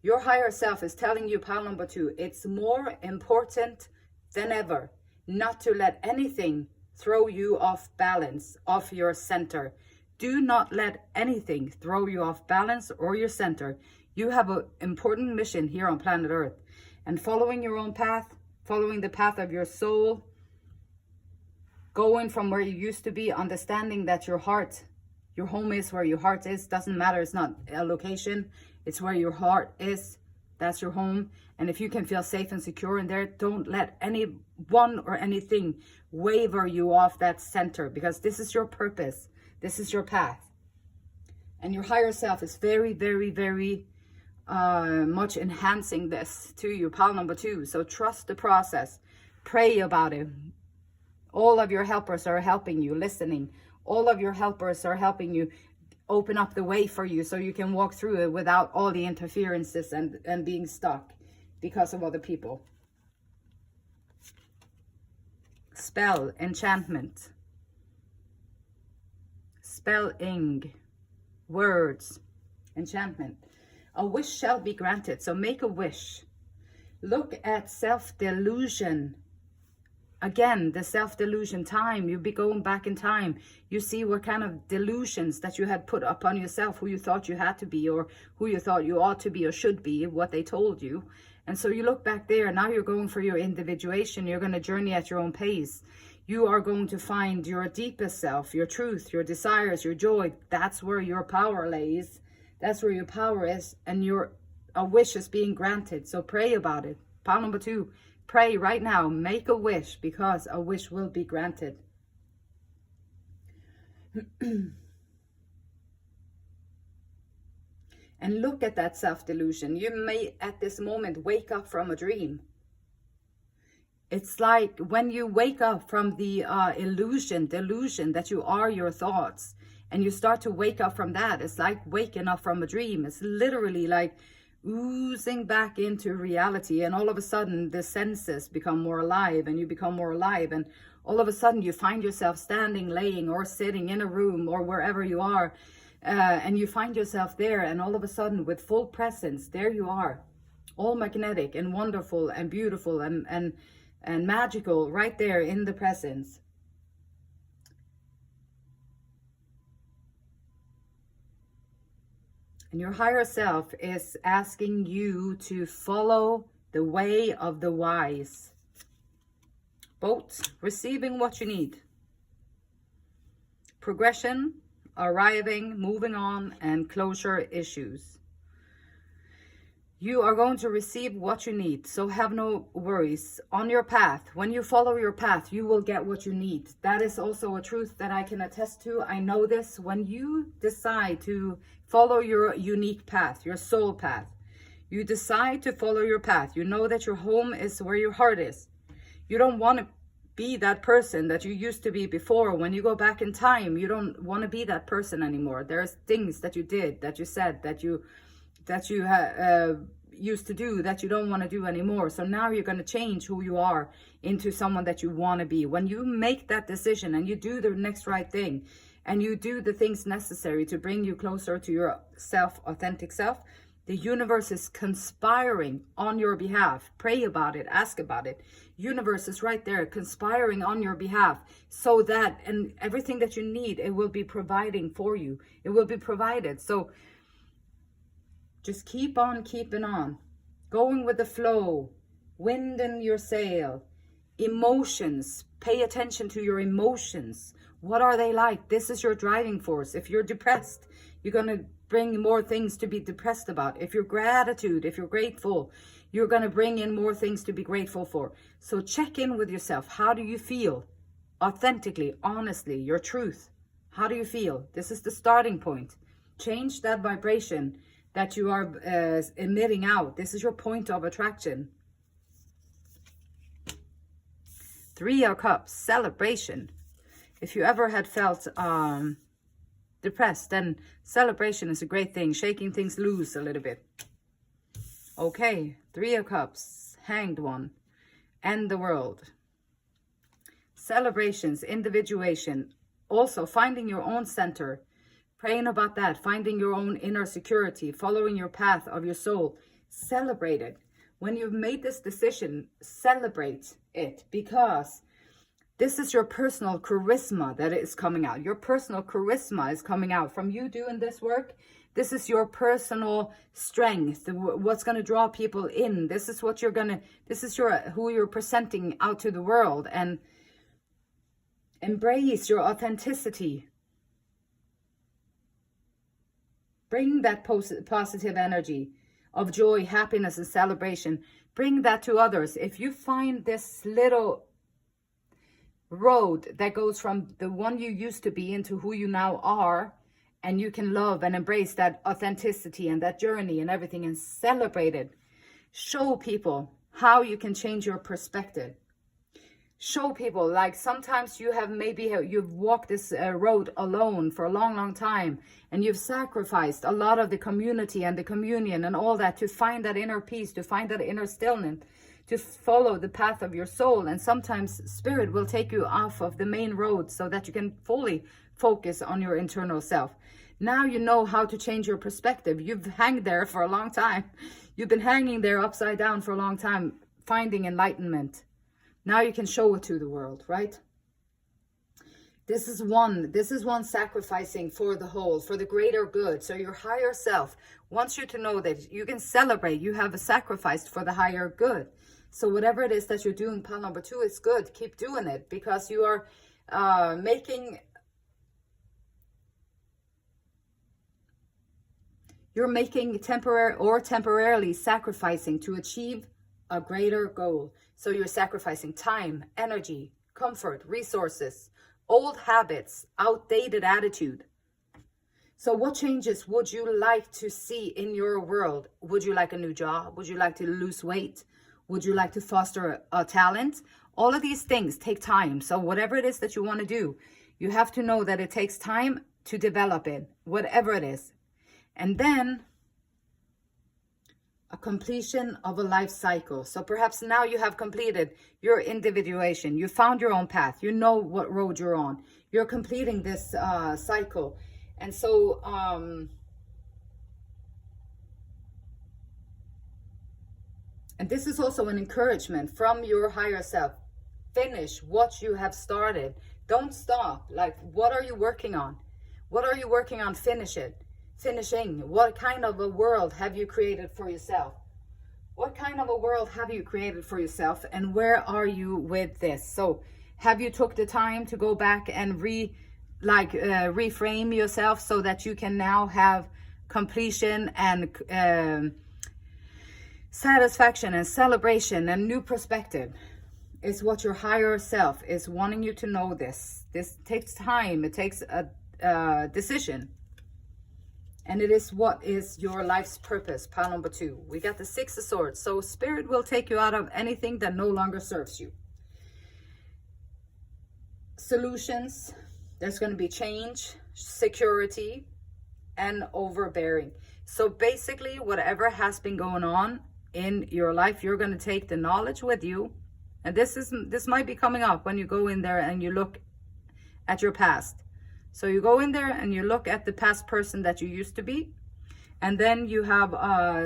your higher self is telling you, pile number 2, it's more important than ever not to let anything throw you off balance, off your center. Do not let anything throw you off balance or your center. You have an important mission here on planet Earth. And following your own path, following the path of your soul, going from where you used to be, understanding that your heart, your home is where your heart is. Doesn't matter, it's not a location. It's where your heart is. That's your home. And if you can feel safe and secure in there, don't let anyone or anything waver you off that center, because this is your purpose. This is your path. And your higher self is very, very, very much enhancing this to you, pile number 2. So trust the process. Pray about it. All of your helpers are helping you, listening. All of your helpers are helping you open up the way for you so you can walk through it without all the interferences and being stuck because of other people. Spell, enchantment. Spelling, words, enchantment. A wish shall be granted. So make a wish. Look at self-delusion. Again, the self-delusion time. You be going back in time. You see what kind of delusions that you had put upon yourself, who you thought you had to be, or who you thought you ought to be or should be, what they told you. And so you look back there. Now you're going for your individuation. You're going to journey at your own pace. You are going to find your deepest self, your truth, your desires, your joy. That's where your power lays. That's where your power is. And a wish is being granted. So pray about it. Pile number 2. pray right now, make a wish, because a wish will be granted. And look at that self-delusion. You may at this moment wake up from a dream. It's like when you wake up from the delusion that you are your thoughts, and you start to wake up from that. It's like waking up from a dream. It's literally like oozing back into reality, and all of a sudden the senses become more alive, and you become more alive, and all of a sudden you find yourself standing, laying, or sitting in a room or wherever you are, and you find yourself there, and all of a sudden with full presence, there you are, all magnetic and wonderful and beautiful and magical, right there in the presence. And your higher self is asking you to follow the way of the wise. Both receiving what you need. Progression, arriving, moving on, and closure issues. You are going to receive what you need, so have no worries. On your path, when you follow your path, you will get what you need. That is also a truth that I can attest to. I know this. When you decide to follow your unique path, your soul path, you decide to follow your path. You know that your home is where your heart is. You don't want to be that person that you used to be before. When you go back in time, you don't want to be that person anymore. There's things that you did, that you said, that you used to do that you don't want to do anymore. So now you're going to change who you are into someone that you want to be. When you make that decision and you do the next right thing, and you do the things necessary to bring you closer to your self, authentic self, the universe is conspiring on your behalf. Pray about it, ask about it. Universe is right there conspiring on your behalf, so that, and everything that you need, it will be providing for you. It will be provided. So just keep on keeping on, going with the flow, wind in your sail. Emotions, pay attention to your emotions. What are they like? This is your driving force. If you're depressed, you're going to bring more things to be depressed about. If you're gratitude, if you're grateful, you're going to bring in more things to be grateful for. So check in with yourself. How do you feel? Authentically, honestly, your truth. How do you feel? This is the starting point. Change that vibration that you are emitting out. This is your point of attraction. 3 of Cups, celebration. If you ever had felt depressed, then celebration is a great thing. Shaking things loose a little bit. Okay, 3 of Cups, Hanged One, End the World. Celebrations, individuation. Also finding your own center. Praying about that. Finding your own inner security. Following your path of your soul. Celebrate it. When you've made this decision, celebrate it, because this is your personal charisma that is coming out. Your personal charisma is coming out from you doing this work. This is your personal strength, what's going to draw people in. This is what you're going to, this is who you're presenting out to the world. And embrace your authenticity. Bring that positive energy of joy, happiness, and celebration. Bring that to others. If you find this little road that goes from the one you used to be into who you now are, and you can love and embrace that authenticity and that journey and everything and celebrate it. Show people how you can change your perspective. Show people, like sometimes you've walked this road alone for a long time, and you've sacrificed a lot of the community and the communion and all that to find that inner peace, to find that inner stillness, to follow the path of your soul. And sometimes spirit will take you off of the main road so that you can fully focus on your internal self. Now you know how to change your perspective. You've hanged there for a long time. You've been hanging there upside down for a long time, finding enlightenment. Now you can show it to the world, right? This is one sacrificing for the whole, for the greater good. So your higher self wants you to know that you can celebrate. You have sacrificed for the higher good. So whatever it is that you're doing, pile number 2, is good. Keep doing it, because you are temporarily sacrificing to achieve a greater goal. So you're sacrificing time, energy, comfort, resources, old habits, outdated attitude. So what changes would you like to see in your world? Would you like a new job? Would you like to lose weight? Would you like to foster a talent? All of these things take time. So whatever it is that you want to do, you have to know that it takes time to develop it, whatever it is. And then a completion of a life cycle. So perhaps now you have completed your individuation. You found your own path. You know what road you're on. You're completing this cycle. And so and this is also an encouragement from your higher self. Finish what you have started. Don't stop. Like, what are you working on? What are you working on? Finish it. Finishing. What kind of a world have you created for yourself? What kind of a world have you created for yourself? And where are you with this? So have you took the time to go back and reframe yourself so that you can now have completion and satisfaction and celebration and new perspective? Is what your higher self is wanting you to know. This takes time. It takes a decision. And it is what is your life's purpose. Pile number 2. We got the 6 of Swords. So Spirit will take you out of anything that no longer serves you. Solutions. There's going to be change, security, and overbearing. So basically, whatever has been going on in your life, you're going to take the knowledge with you. And this might be coming up when you go in there and you look at your past. So you go in there and you look at the past person that you used to be. And then you have,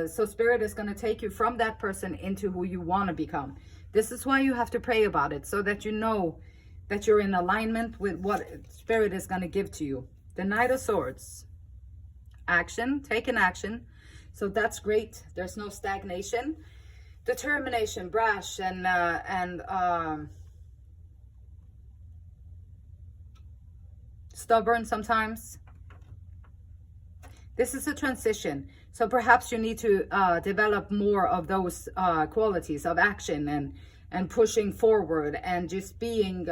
so Spirit is going to take you from that person into who you want to become. This is why you have to pray about it, so that you know that you're in alignment with what Spirit is going to give to you. The Knight of Swords. Action, taking action. So that's great. There's no stagnation. Determination, brash, and stubborn sometimes. This is a transition. So perhaps you need to develop more of those qualities of action and pushing forward and just being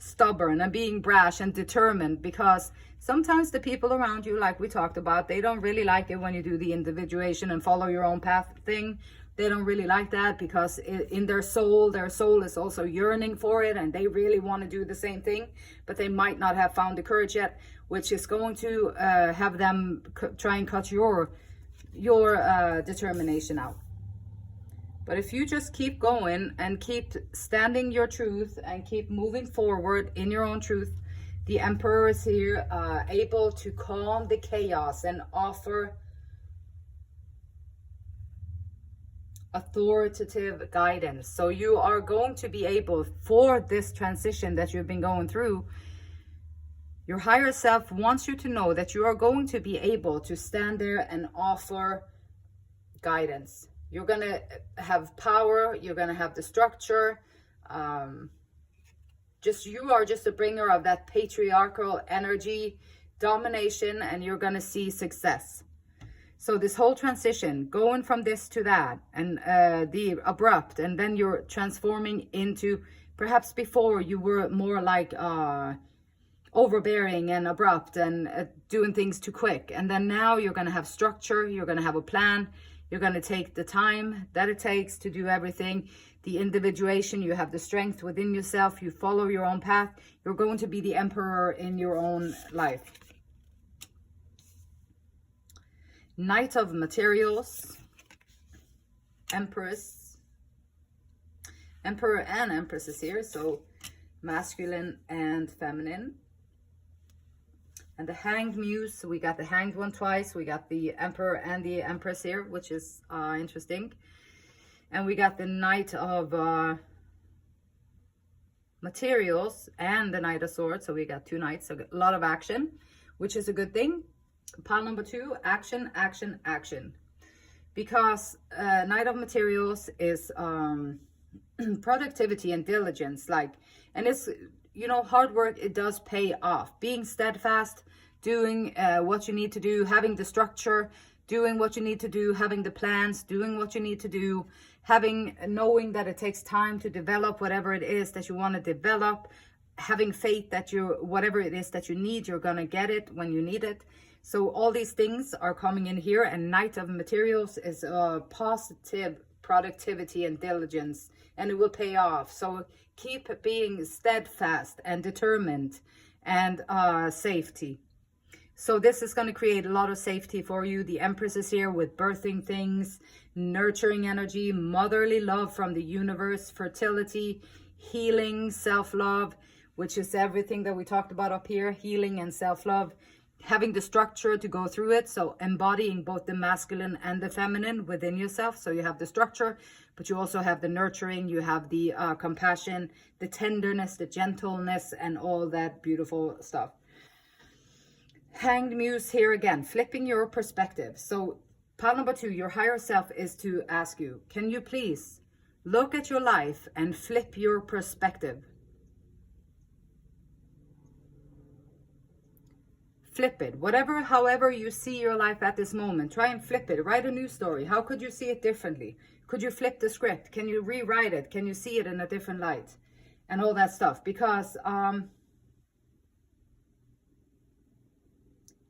stubborn and being brash and determined, because sometimes the people around you, like we talked about, they don't really like it when you do the individuation and follow your own path thing. They don't really like that, because in their soul is also yearning for it, and they really want to do the same thing, but they might not have found the courage yet, which is going to have them try and cut your determination out. But if you just keep going and keep standing your truth and keep moving forward in your own truth, the Emperor is here, able to calm the chaos and offer authoritative guidance. So you are going to be able, for this transition that you've been going through, your higher self wants you to know that you are going to be able to stand there and offer guidance. You're going to have power. You're going to have the structure. You are just a bringer of that patriarchal energy, domination, and you're going to see success. So this whole transition, going from this to that, and the abrupt, and then you're transforming into, perhaps before you were more like overbearing and abrupt and doing things too quick. And then now you're going to have structure, you're going to have a plan, you're going to take the time that it takes to do everything. The individuation, you have the strength within yourself, you follow your own path. You're going to be the emperor in your own life. Knight of Materials, Empress, Emperor and Empress is here, so masculine and feminine. And the Hanged Muse, so we got the Hanged one twice, we got the Emperor and the Empress here, which is interesting. And we got the Knight of Materials and the Knight of Swords, so we got 2 knights, so a lot of action, which is a good thing. Pile number 2, action, action, action. Because Knight of Materials is productivity and diligence, and it's, hard work, it does pay off. Being steadfast, doing what you need to do, having the structure, doing what you need to do, having the plans, doing what you need to do, knowing that it takes time to develop whatever it is that you want to develop, having faith that whatever it is that you need, you're going to get it when you need it. So all these things are coming in here, and Knight of Materials is positive productivity and diligence, and it will pay off. So keep being steadfast and determined, and safety. So this is going to create a lot of safety for you. The Empress is here with birthing things, nurturing energy, motherly love from the universe, fertility, healing, self-love, which is everything that we talked about up here, healing and self-love, having the structure to go through it. So embodying both the masculine and the feminine within yourself. So you have the structure, but you also have the nurturing, you have the compassion, the tenderness, the gentleness, and all that beautiful stuff. Hanged Muse here again, flipping your perspective. So pile number 2, your higher self is to ask you, can you please look at your life and flip your perspective? Flip it. However you see your life at this moment, try and flip it. Write a new story. How could you see it differently? Could you flip the script? Can you rewrite it? Can you see it in a different light? And all that stuff. Because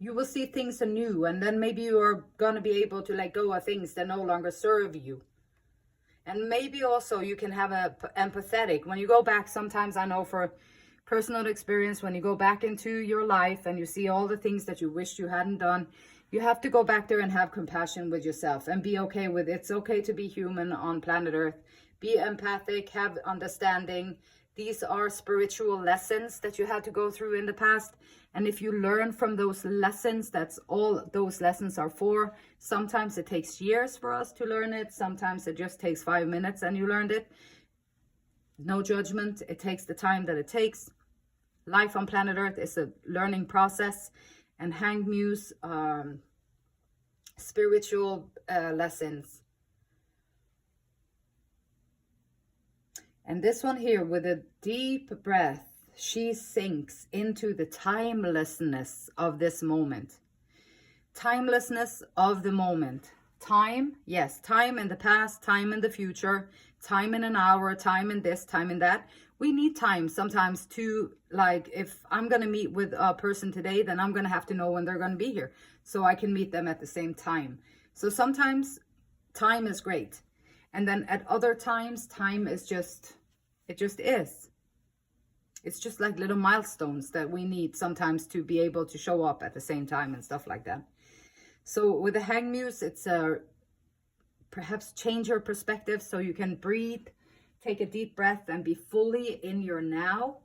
you will see things anew, and then maybe you are going to be able to let go of things that no longer serve you. And maybe also you can have a empathetic, when you go back, sometimes I know for personal experience, when you go back into your life and you see all the things that you wished you hadn't done, you have to go back there and have compassion with yourself and be okay with it. It's okay to be human on planet Earth. Be empathic, have understanding. These are spiritual lessons that you had to go through in the past. And if you learn from those lessons, that's all those lessons are for. Sometimes it takes years for us to learn it. Sometimes it just takes 5 minutes and you learned it. No judgment. It takes the time that it takes. Life on planet Earth is a learning process. And Hanged Muse, spiritual lessons. And this one here, with a deep breath, she sinks into the timelessness of this moment. Timelessness of the moment. Time, yes, time in the past, time in the future, time in an hour, time in this, time in that. We need time sometimes to, like, if I'm going to meet with a person today, then I'm going to have to know when they're going to be here so I can meet them at the same time. So sometimes time is great. And then at other times, time is just, it just is. It's just like little milestones that we need sometimes to be able to show up at the same time and stuff like that. So with the Hanged Muse, it's perhaps change your perspective so you can breathe, take a deep breath, and be fully in your now,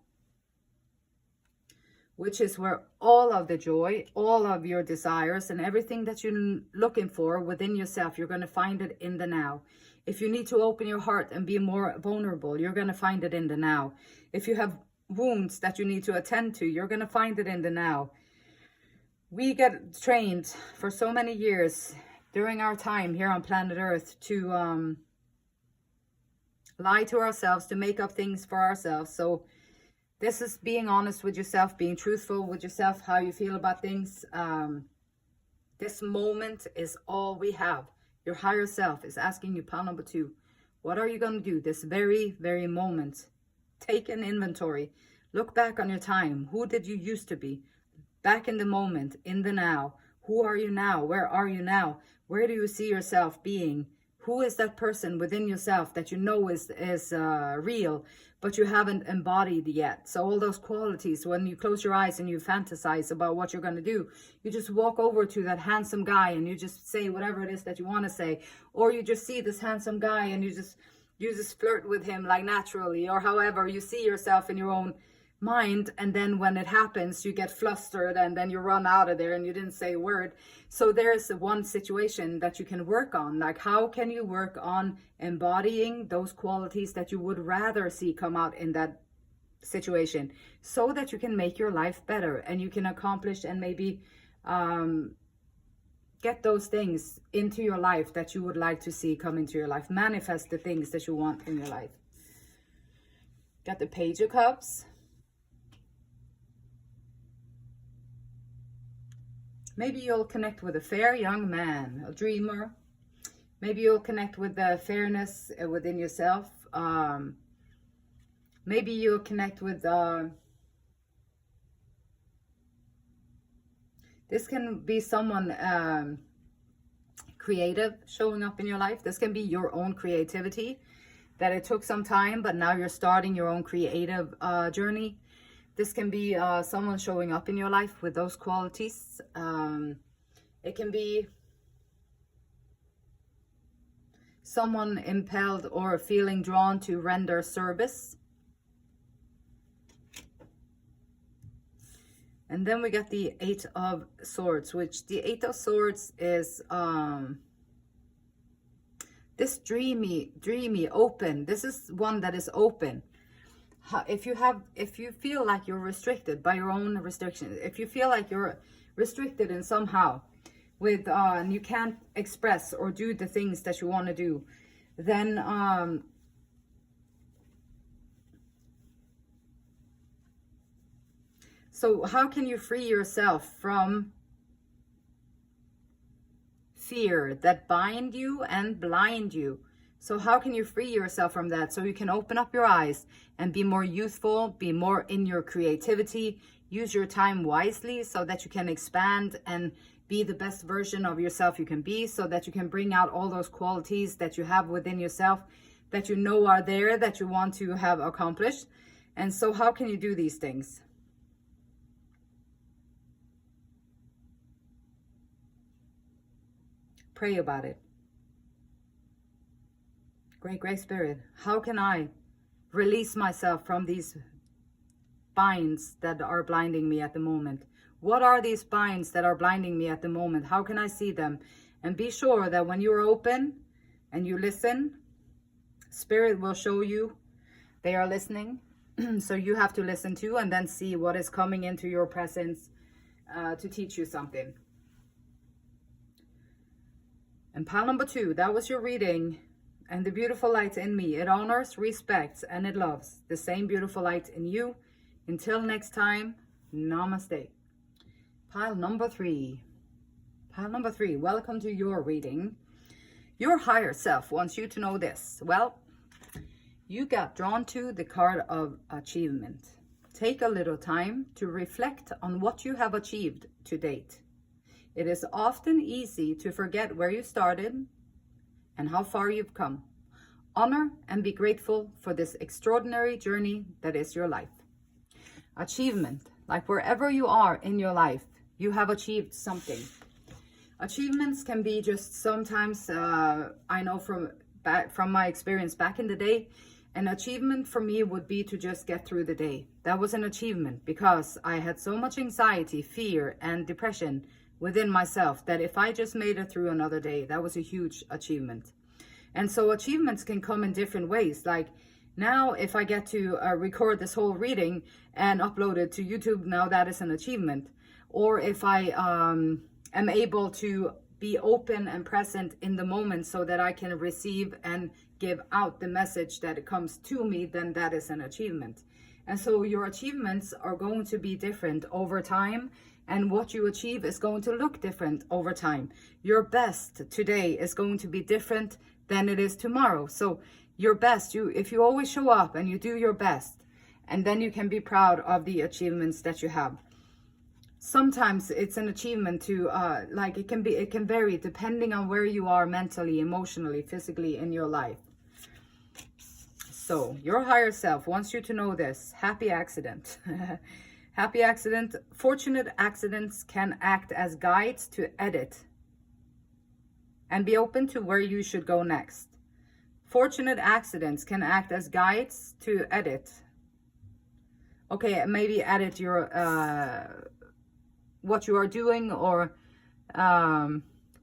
which is where all of the joy, all of your desires, and everything that you're looking for within yourself, you're going to find it in the now. If you need to open your heart and be more vulnerable, you're going to find it in the now. If you have wounds that you need to attend to, you're going to find it in the now. We get trained for so many years during our time here on planet Earth to lie to ourselves, to make up things for ourselves. So this is being honest with yourself, being truthful with yourself, how you feel about things. This moment is all we have. Your higher self is asking you, pile number 2, what are you going to do this very, very moment? Take an inventory. Look back on your time. Who did you used to be? Back in the moment, in the now. Who are you now? Where are you now? Where do you see yourself being? Who is that person within yourself that you know is real, but you haven't embodied yet? So all those qualities, when you close your eyes and you fantasize about what you're going to do, you just walk over to that handsome guy and you just say whatever it is that you want to say. Or you just see this handsome guy and you just flirt with him like naturally, or however you see yourself in your own mind, and then when it happens you get flustered and then you run out of there and you didn't say a word. So there's one situation that you can work on, like how can you work on embodying those qualities that you would rather see come out in that situation, so that you can make your life better and you can accomplish and maybe get those things into your life that you would like to see come into your life. Manifest the things that you want in your life. Got the Page of Cups. Maybe you'll connect with a fair young man, a dreamer. Maybe you'll connect with the fairness within yourself. Maybe you'll connect with this can be someone creative showing up in your life. This can be your own creativity that it took some time, but now you're starting your own creative journey. This can be someone showing up in your life with those qualities. It can be someone impelled or feeling drawn to render service. And then we got the Eight of Swords, which the Eight of Swords is this dreamy, open. This is one that is open. If you feel like you're restricted by your own restrictions, if you feel like you're restricted in somehow with and you can't express or do the things that you want to do, then so how can you free yourself from fear that bind you and blind you? So how can you free yourself from that so you can open up your eyes and be more youthful, be more in your creativity, use your time wisely so that you can expand and be the best version of yourself you can be, so that you can bring out all those qualities that you have within yourself that you know are there, that you want to have accomplished. And so how can you do these things? Pray about it. Great Spirit, how can I release myself from these binds that are blinding me at the moment? What are these binds that are blinding me at the moment? How can I see them? And be sure that when you're open and you listen, Spirit will show you they are listening. So you have to listen to and then see what is coming into your presence to teach you something. And pile number 2, that was your reading. And the beautiful light in me, it honors, respects, and it loves the same beautiful light in you. Until next time, namaste. Pile number 3. Pile number 3, welcome to your reading. Your higher self wants you to know this. Well, you got drawn to the card of achievement. Take a little time to reflect on what you have achieved to date. It is often easy to forget where you started and how far you've come. Honor and be grateful for this extraordinary journey that is your life. Achievement, like wherever you are in your life, you have achieved something. Achievements can be just sometimes, I know from my experience back in the day, an achievement for me would be to just get through the day. That was an achievement because I had so much anxiety, fear, and depression within myself that if I just made it through another day, that was a huge achievement. And so achievements can come in different ways. Like now, if I get to record this whole reading and upload it to YouTube, now that is an achievement. Or if I am able to be open and present in the moment so that I can receive and give out the message that it comes to me, then that is an achievement. And so your achievements are going to be different over time, and what you achieve is going to look different over time. Your best today is going to be different than it is tomorrow. So your best, if you always show up and you do your best, and then you can be proud of the achievements that you have. Sometimes it's an achievement to it can vary depending on where you are mentally, emotionally, physically in your life. So your higher self wants you to know this. Happy accident. Happy accident. Fortunate accidents can act as guides to edit and be open to where you should go next. Fortunate accidents can act as guides to edit. Okay, maybe edit your what you are doing, or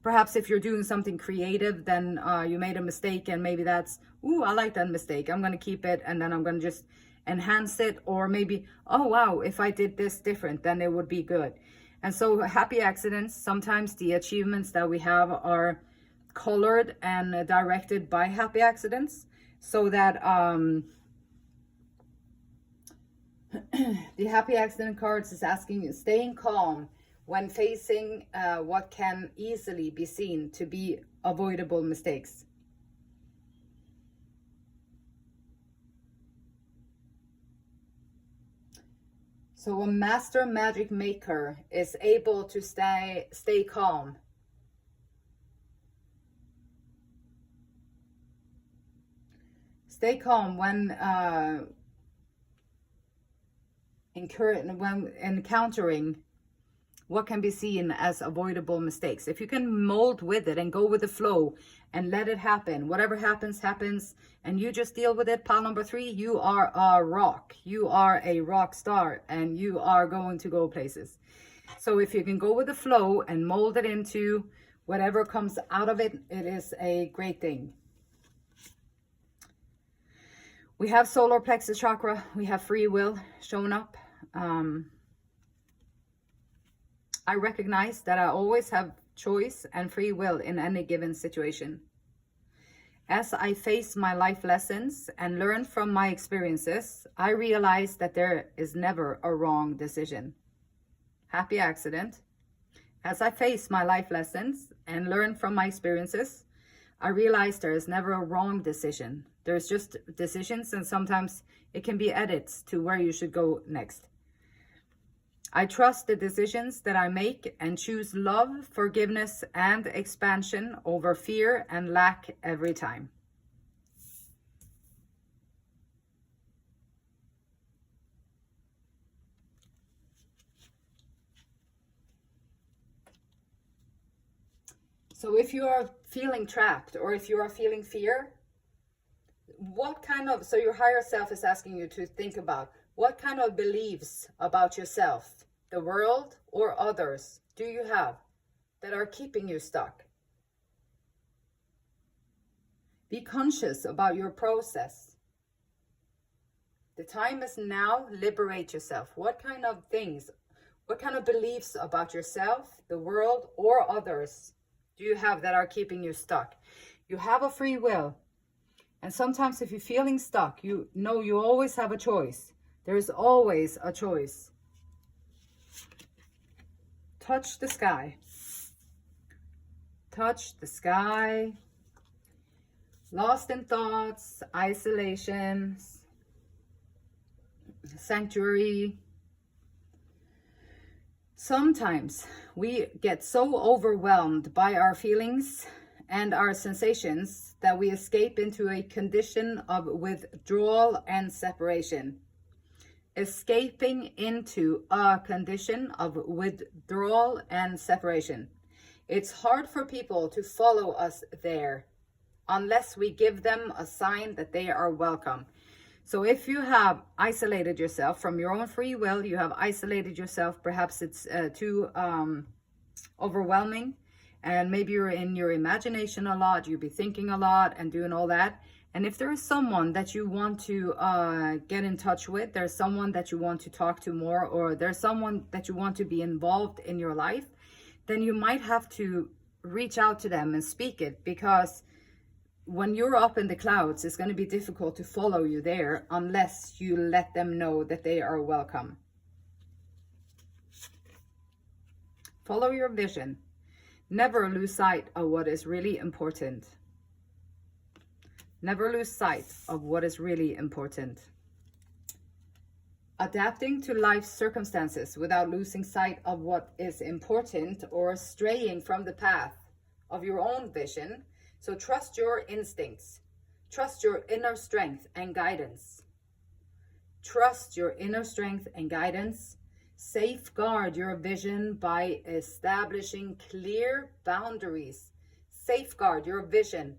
perhaps if you're doing something creative, then you made a mistake and maybe that's, ooh, I like that mistake, I'm going to keep it and then I'm going to just enhance it. Or maybe, oh wow, if I did this different, then it would be good. And so happy accidents, sometimes the achievements that we have are colored and directed by happy accidents, so that the happy accident cards is asking you, staying calm when facing what can easily be seen to be avoidable mistakes. So a master magic maker is able to stay calm. Stay calm when encountering what can be seen as avoidable mistakes. If you can mold with it and go with the flow and let it happen, whatever happens, happens, and you just deal with it, pile number 3, you are a rock. You are a rock star, and you are going to go places. So if you can go with the flow and mold it into whatever comes out of it, it is a great thing. We have solar plexus chakra. We have free will showing up. I recognize that I always have choice and free will in any given situation. As I face my life lessons and learn from my experiences, I realize that there is never a wrong decision. Happy accident. As I face my life lessons and learn from my experiences, I realize there is never a wrong decision. There's just decisions, and sometimes it can be edits to where you should go next. I trust the decisions that I make and choose love, forgiveness, and expansion over fear and lack every time. So if you are feeling trapped, or if you are feeling fear, so your higher self is asking you to think about what kind of beliefs about yourself, the world, or others do you have that are keeping you stuck? Be conscious about your process. The time is now. Liberate yourself. What kind of beliefs about yourself, the world, or others do you have that are keeping you stuck? You have a free will. And sometimes if you're feeling stuck, you know you always have a choice. There's always a choice. Touch the sky. Touch the sky. Lost in thoughts, isolation, sanctuary. Sometimes we get so overwhelmed by our feelings and our sensations that we escape into a condition of withdrawal and separation. Escaping into a condition of withdrawal and separation. It's hard for people to follow us there unless we give them a sign that they are welcome. So if you have isolated yourself from your own free will, you have isolated yourself, perhaps it's too overwhelming, and maybe you're in your imagination a lot, you'll be thinking a lot and doing all that. And if there is someone that you want to get in touch with, there's someone that you want to talk to more, or there's someone that you want to be involved in your life, then you might have to reach out to them and speak it, because when you're up in the clouds, it's going to be difficult to follow you there unless you let them know that they are welcome. Follow your vision. Never lose sight of what is really important. Never lose sight of what is really important. Adapting to life's circumstances without losing sight of what is important or straying from the path of your own vision. So trust your instincts. Trust your inner strength and guidance. Trust your inner strength and guidance. Safeguard your vision by establishing clear boundaries. Safeguard your vision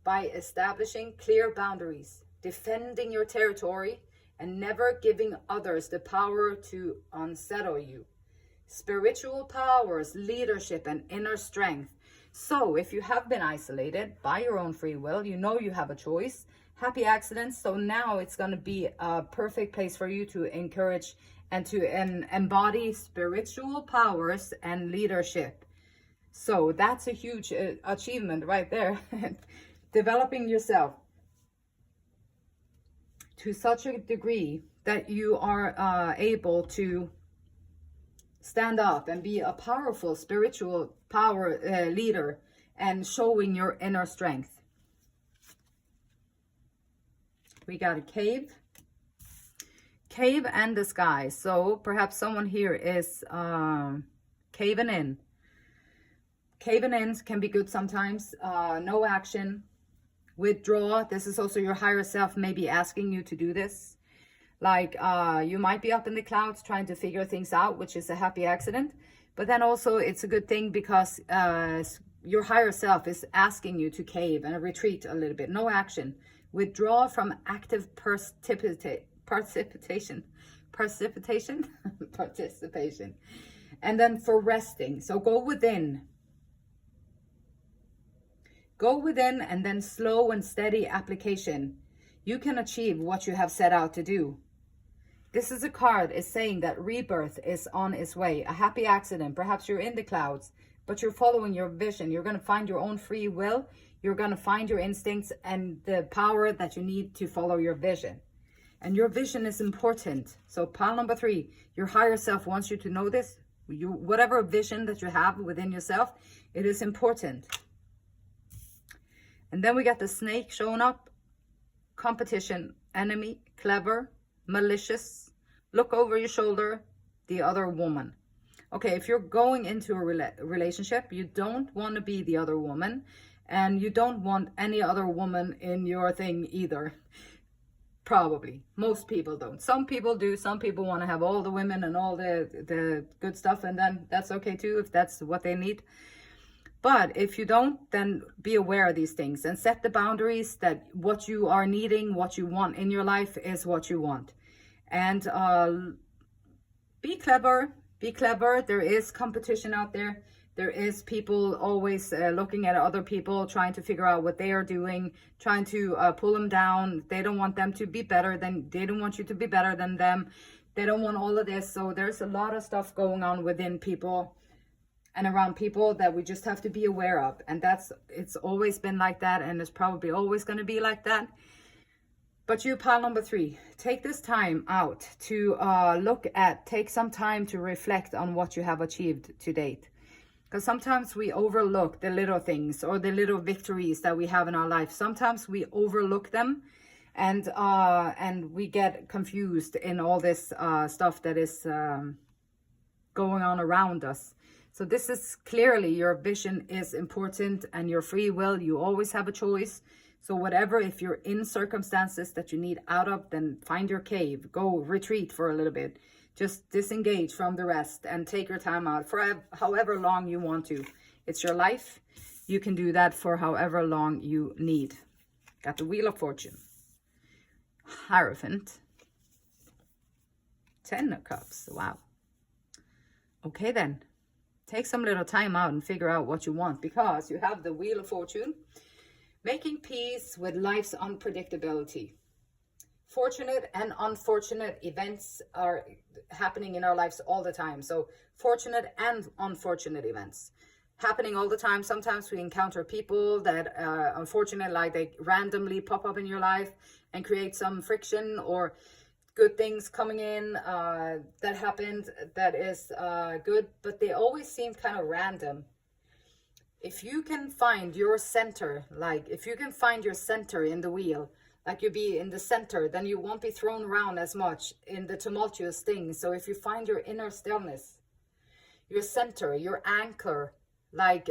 by establishing clear boundaries, defending your territory, and never giving others the power to unsettle you. Spiritual powers, leadership, and inner strength. So if you have been isolated by your own free will, you know you have a choice. Happy accidents. So now it's going to be a perfect place for you to encourage and to embody spiritual powers and leadership. So that's a huge achievement right there. Developing yourself to such a degree that you are able to stand up and be a powerful spiritual power leader and showing your inner strength. We got a cave and the sky. So perhaps someone here is caving in. Caving in can be good sometimes. No action. Withdraw. This is also your higher self maybe asking you to do this. Like you might be up in the clouds trying to figure things out, which is a happy accident. But then also it's a good thing because your higher self is asking you to cave and retreat a little bit. No action. Withdraw from active participation. And then for resting. So go within. Go within and then slow and steady application. You can achieve what you have set out to do. This is a card is saying that rebirth is on its way. A happy accident. Perhaps you're in the clouds, but you're following your vision. You're going to find your own free will. You're going to find your instincts and the power that you need to follow your vision. And your vision is important. So pile number 3, your higher self wants you to know this. Whatever vision that you have within yourself, it is important. And then we got the snake showing up. Competition, enemy, clever, malicious, look over your shoulder, the other woman. Okay, if you're going into a relationship, you don't want to be the other woman, and you don't want any other woman in your thing either. Probably. Most people don't. Some people do. Some people want to have all the women and all the good stuff, and then that's okay too if that's what they need. But if you don't, then be aware of these things and set the boundaries that what you are needing, what you want in your life is what you want. And be clever. Be clever. There is competition out there. There is people always looking at other people, trying to figure out what they are doing, trying to pull them down. They don't want them to be better than, they don't want you to be better than them. They don't want all of this. So there's a lot of stuff going on within people and around people that we just have to be aware of. And it's always been like that, and it's probably always going to be like that. But you, pile number 3, take this time out to take some time to reflect on what you have achieved to date. Because sometimes we overlook the little things or the little victories that we have in our life. Sometimes we overlook them, and we get confused in all this stuff that is going on around us. So this is clearly your vision is important, and your free will, you always have a choice. So whatever, if you're in circumstances that you need out of, then find your cave, go retreat for a little bit. Just disengage from the rest and take your time out for however long you want to. It's your life. You can do that for however long you need. Got the Wheel of Fortune. Hierophant. 10 of Cups. Wow. Okay then. Take some little time out and figure out what you want, because you have the Wheel of Fortune. Making peace with life's unpredictability. Fortunate and unfortunate events are happening in our lives all the time. So fortunate and unfortunate events happening all the time. Sometimes we encounter people that unfortunate, like they randomly pop up in your life and create some friction, or good things coming in that happened that is good, but they always seem kind of random. If you can find your center, like if you can find your center in the wheel, like you be in the center, then you won't be thrown around as much in the tumultuous things. So if you find your inner stillness, your center, your anchor, like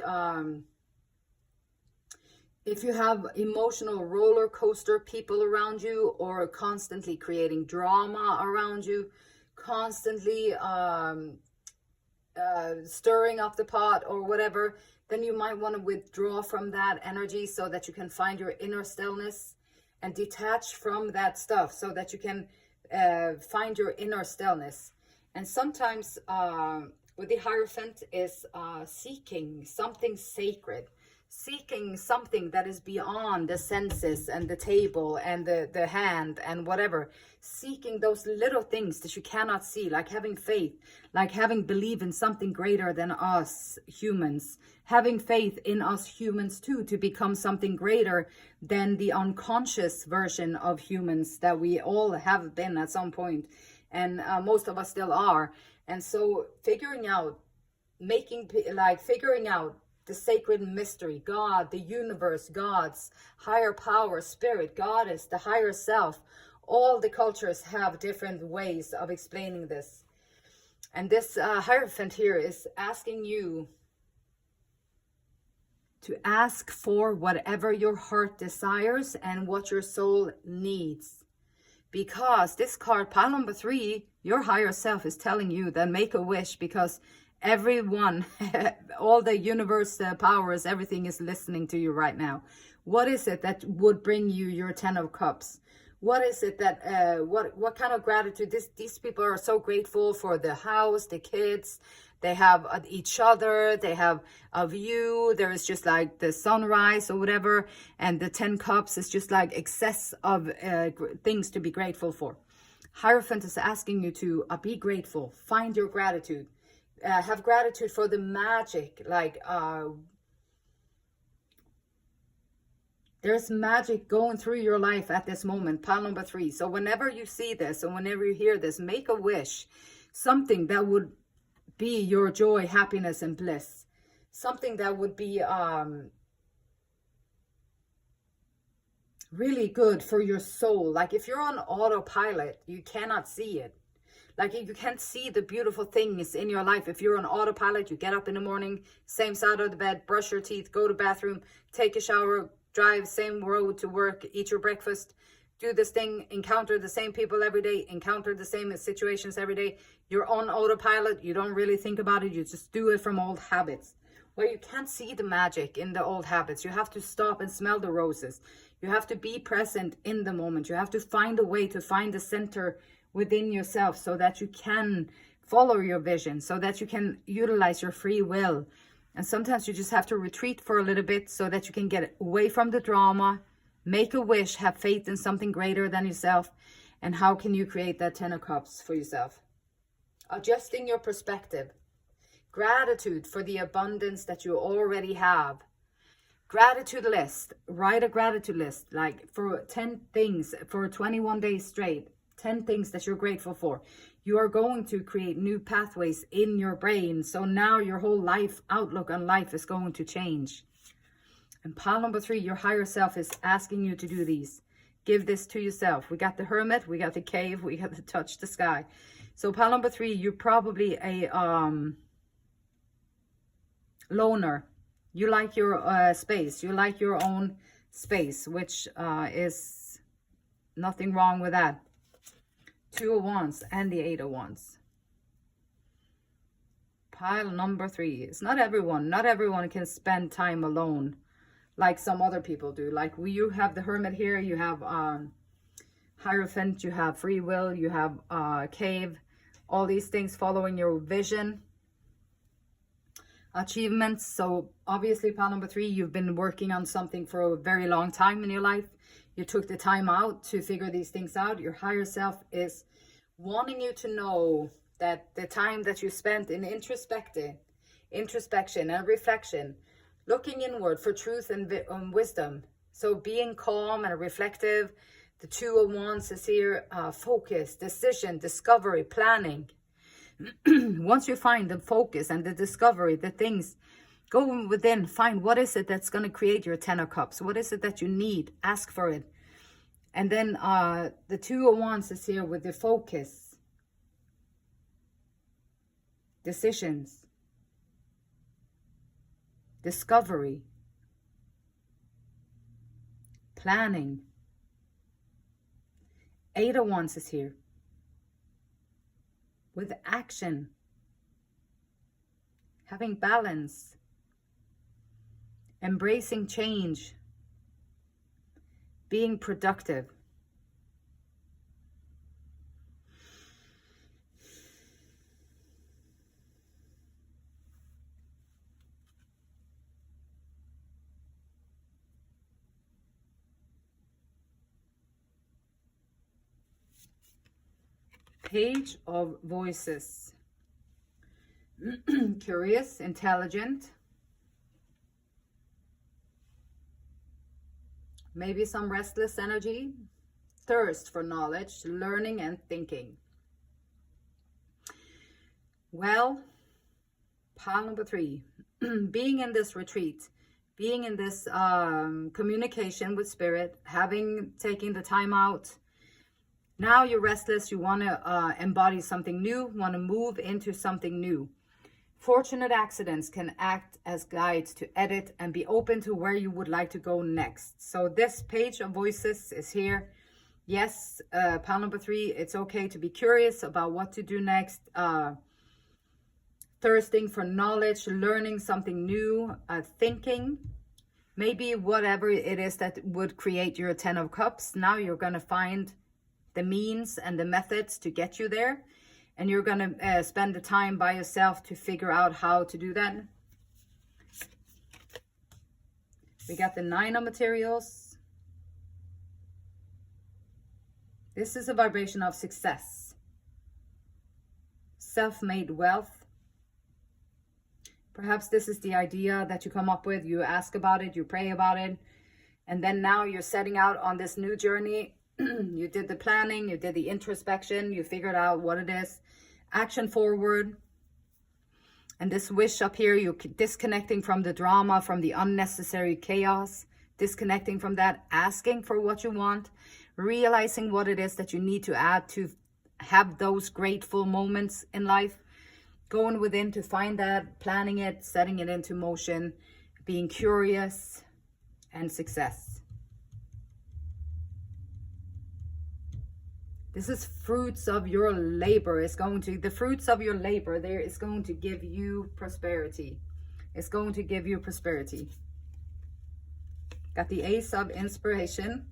if you have emotional roller coaster people around you, or constantly creating drama around you, constantly stirring up the pot or whatever, then you might want to withdraw from that energy so that you can find your inner stillness and detach from that stuff so that you can find your inner stillness. And sometimes with the Hierophant is seeking something sacred, seeking something that is beyond the senses and the table and the hand and whatever, seeking those little things that you cannot see, like having faith, like having belief in something greater than us humans, having faith in us humans too, to become something greater than the unconscious version of humans that we all have been at some point, and most of us still are. And so figuring out the sacred mystery, God, the universe, God's higher power, spirit, goddess, the higher self. All the cultures have different ways of explaining this. And this Hierophant here is asking you to ask for whatever your heart desires and what your soul needs. Because this card, pile number 3, your higher self is telling you that make a wish, because everyone, all the universe powers, everything is listening to you right now. What is it that would bring you your 10 of Cups? What is it that, what kind of gratitude? These people are so grateful for the house, the kids. They have each other. They have a view. There is just like the sunrise or whatever. And the 10 cups is just like excess of things to be grateful for. Hierophant is asking you to be grateful. Find your gratitude. Have gratitude for the magic. Like, there's magic going through your life at this moment. Pile number 3. So whenever you see this and whenever you hear this, make a wish. Something that would be your joy, happiness, and bliss. Something that would be really good for your soul. Like if you're on autopilot, you cannot see it. Like you can't see the beautiful things in your life. If you're on autopilot, you get up in the morning, same side of the bed, brush your teeth, go to the bathroom, take a shower, drive same road to work, eat your breakfast, do this thing, encounter the same people every day, encounter the same situations every day. You're on autopilot. You don't really think about it. You just do it from old habits. Well, you can't see the magic in the old habits. You have to stop and smell the roses. You have to be present in the moment. You have to find a way to find the center within yourself so that you can follow your vision, so that you can utilize your free will. And sometimes you just have to retreat for a little bit so that you can get away from the drama. Make a wish, have faith in something greater than yourself. And how can you create that 10 of Cups for yourself? Adjusting your perspective. Gratitude for the abundance that you already have. Gratitude list. Write a gratitude list, like for 10 things for 21 days straight. 10 things that you're grateful for. You are going to create new pathways in your brain. So now your whole life outlook on life is going to change. And pile number 3, your higher self is asking you to do these. Give this to yourself. We got the Hermit, we got the Cave, we got the Touch the Sky. So pile number 3, you're probably a loner. You like your space. You like your own space, which is nothing wrong with that. 2 of Wands and the 8 of Wands. Pile number 3. It's not everyone. Not everyone can spend time alone like some other people do. Like you have the Hermit here. You have Hierophant. You have free will. You have Cave. All these things following your vision. Achievements. So obviously pile number 3, you've been working on something for a very long time in your life. You took the time out to figure these things out. Your higher self is wanting you to know that the time that you spent in introspection and reflection, looking inward for truth and wisdom. So being calm and reflective. The 2 of Wands is here. Focus, decision, discovery, planning. Once you find the focus and the discovery, the things, go within, find what is it that's going to create your 10 of Cups. What is it that you need? Ask for it. And then the 2 of Wands is here with the focus, decisions, discovery, planning. 8 of Wands is here with action, having balance, embracing change, being productive. Page of Voices. Curious, intelligent. Maybe some restless energy. Thirst for knowledge, learning and thinking. Well, pile number 3, being in this retreat, being in this communication with spirit, taking the time out. Now you're restless, you want to embody something new, want to move into something new. Fortunate accidents can act as guides to edit and be open to where you would like to go next. So this page of voices is here. Yes, pile number 3, it's okay to be curious about what to do next. Thirsting for knowledge, learning something new, thinking. Maybe whatever it is that would create your 10 of Cups, now you're going to find the means and the methods to get you there. And you're going to spend the time by yourself to figure out how to do that. We got the 9 of Materials. This is a vibration of success. Self-made wealth. Perhaps this is the idea that you come up with. You ask about it, you pray about it. And then now you're setting out on this new journey. You did the planning, you did the introspection, you figured out what it is. Action forward. And this wish up here, you're disconnecting from the drama, from the unnecessary chaos, disconnecting from that, asking for what you want, realizing what it is that you need to add to have those grateful moments in life, going within to find that, planning it, setting it into motion, being curious, and success. This is fruits of your labor. The fruits of your labor there is going to give you prosperity. It's going to give you prosperity. Got the Ace of Inspiration,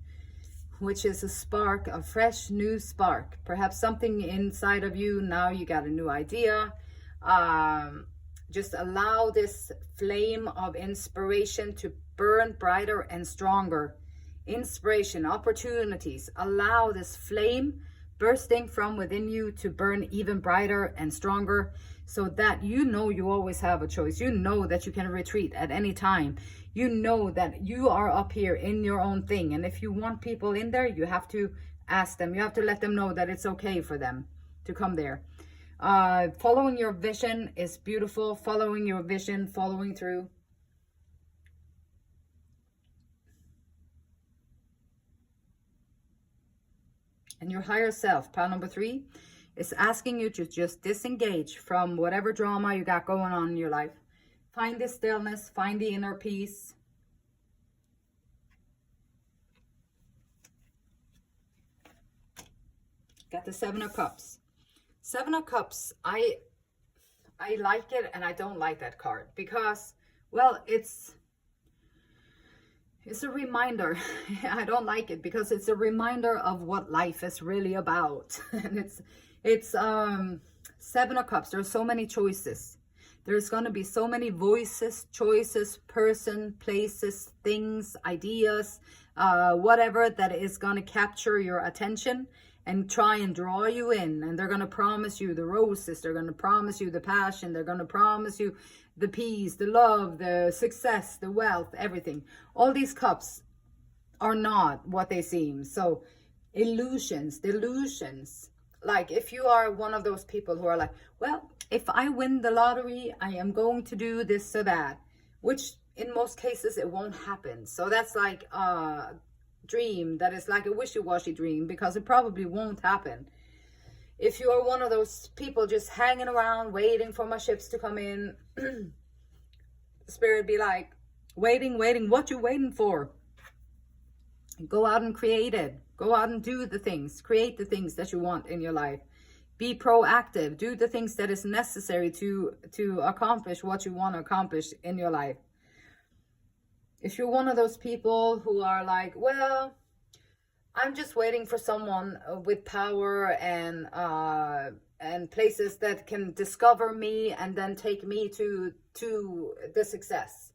which is a spark, a fresh new spark. Perhaps something inside of you, now you got a new idea. Just allow this flame of inspiration to burn brighter and stronger. Inspiration, opportunities. Allow this flame bursting from within you to burn even brighter and stronger, so that you know you always have a choice. You know that you can retreat at any time. You know that you are up here in your own thing. And if you want people in there, you have to ask them. You have to let them know that it's okay for them to come there. Following your vision is beautiful. Following your vision, following through. And your higher self, pile number 3, is asking you to just disengage from whatever drama you got going on in your life. Find the stillness, find the inner peace. Got the 7 of Cups. 7 of Cups, I like it and I don't like that card because, well, it's a reminder. I don't like it because it's a reminder of what life is really about. And it's 7 of Cups. There's so many choices. There's going to be so many voices, choices, person, places, things, ideas, whatever that is going to capture your attention and try and draw you in. And they're going to promise you the roses. They're going to promise you the passion. They're going to promise you the peace, the love, the success, the wealth, everything. All these cups are not what they seem. So illusions, delusions. Like if you are one of those people who are like, well, if I win the lottery, I am going to do this or that, which in most cases it won't happen. So that's like a dream that is like a wishy-washy dream because it probably won't happen. If you are one of those people just hanging around waiting for my ships to come in, Spirit be like, waiting, what you waiting for? Go out and create it. Go out and do the things. Create the things that you want in your life. Be proactive. Do the things that is necessary to accomplish what you want to accomplish in your life. If you're one of those people who are like, well, I'm just waiting for someone with power and places that can discover me and then take me to the success.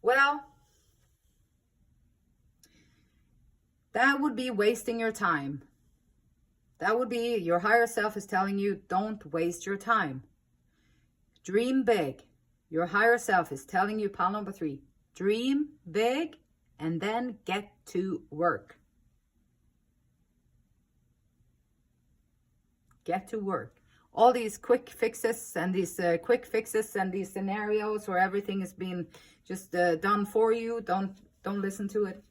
Well, that would be wasting your time. That would be your higher self is telling you, don't waste your time. Dream big. Your higher self is telling you, pile number 3, dream big and then get to work. Get to work. all these quick fixes and these these scenarios where everything is being just done for you. Don't listen to it.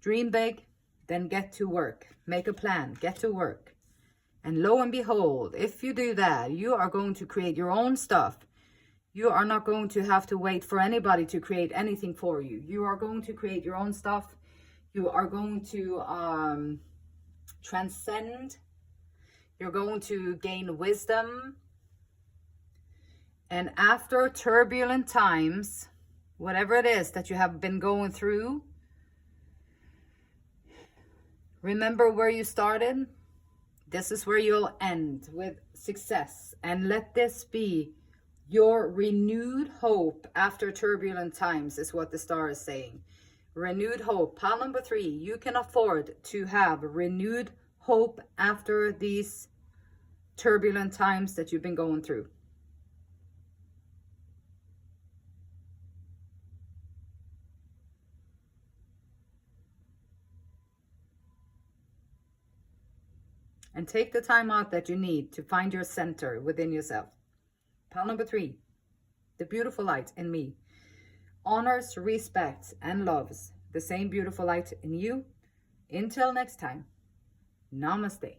Dream big, then get to work. Make a plan, get to work. And lo and behold, if you do that, you are going to create your own stuff. You are not going to have to wait for anybody to create anything for you. You are going to create your own stuff. You are going to transcend. You're going to gain wisdom. And after turbulent times, whatever it is that you have been going through, remember where you started. This is where you'll end, with success. And let this be your renewed hope after turbulent times, is what the star is saying. Renewed hope. Pile number 3, you can afford to have renewed hope after these turbulent times that you've been going through. And take the time out that you need to find your center within yourself. Pile number 3, the beautiful light in me honors, respects, and loves the same beautiful light in you. Until next time, namaste.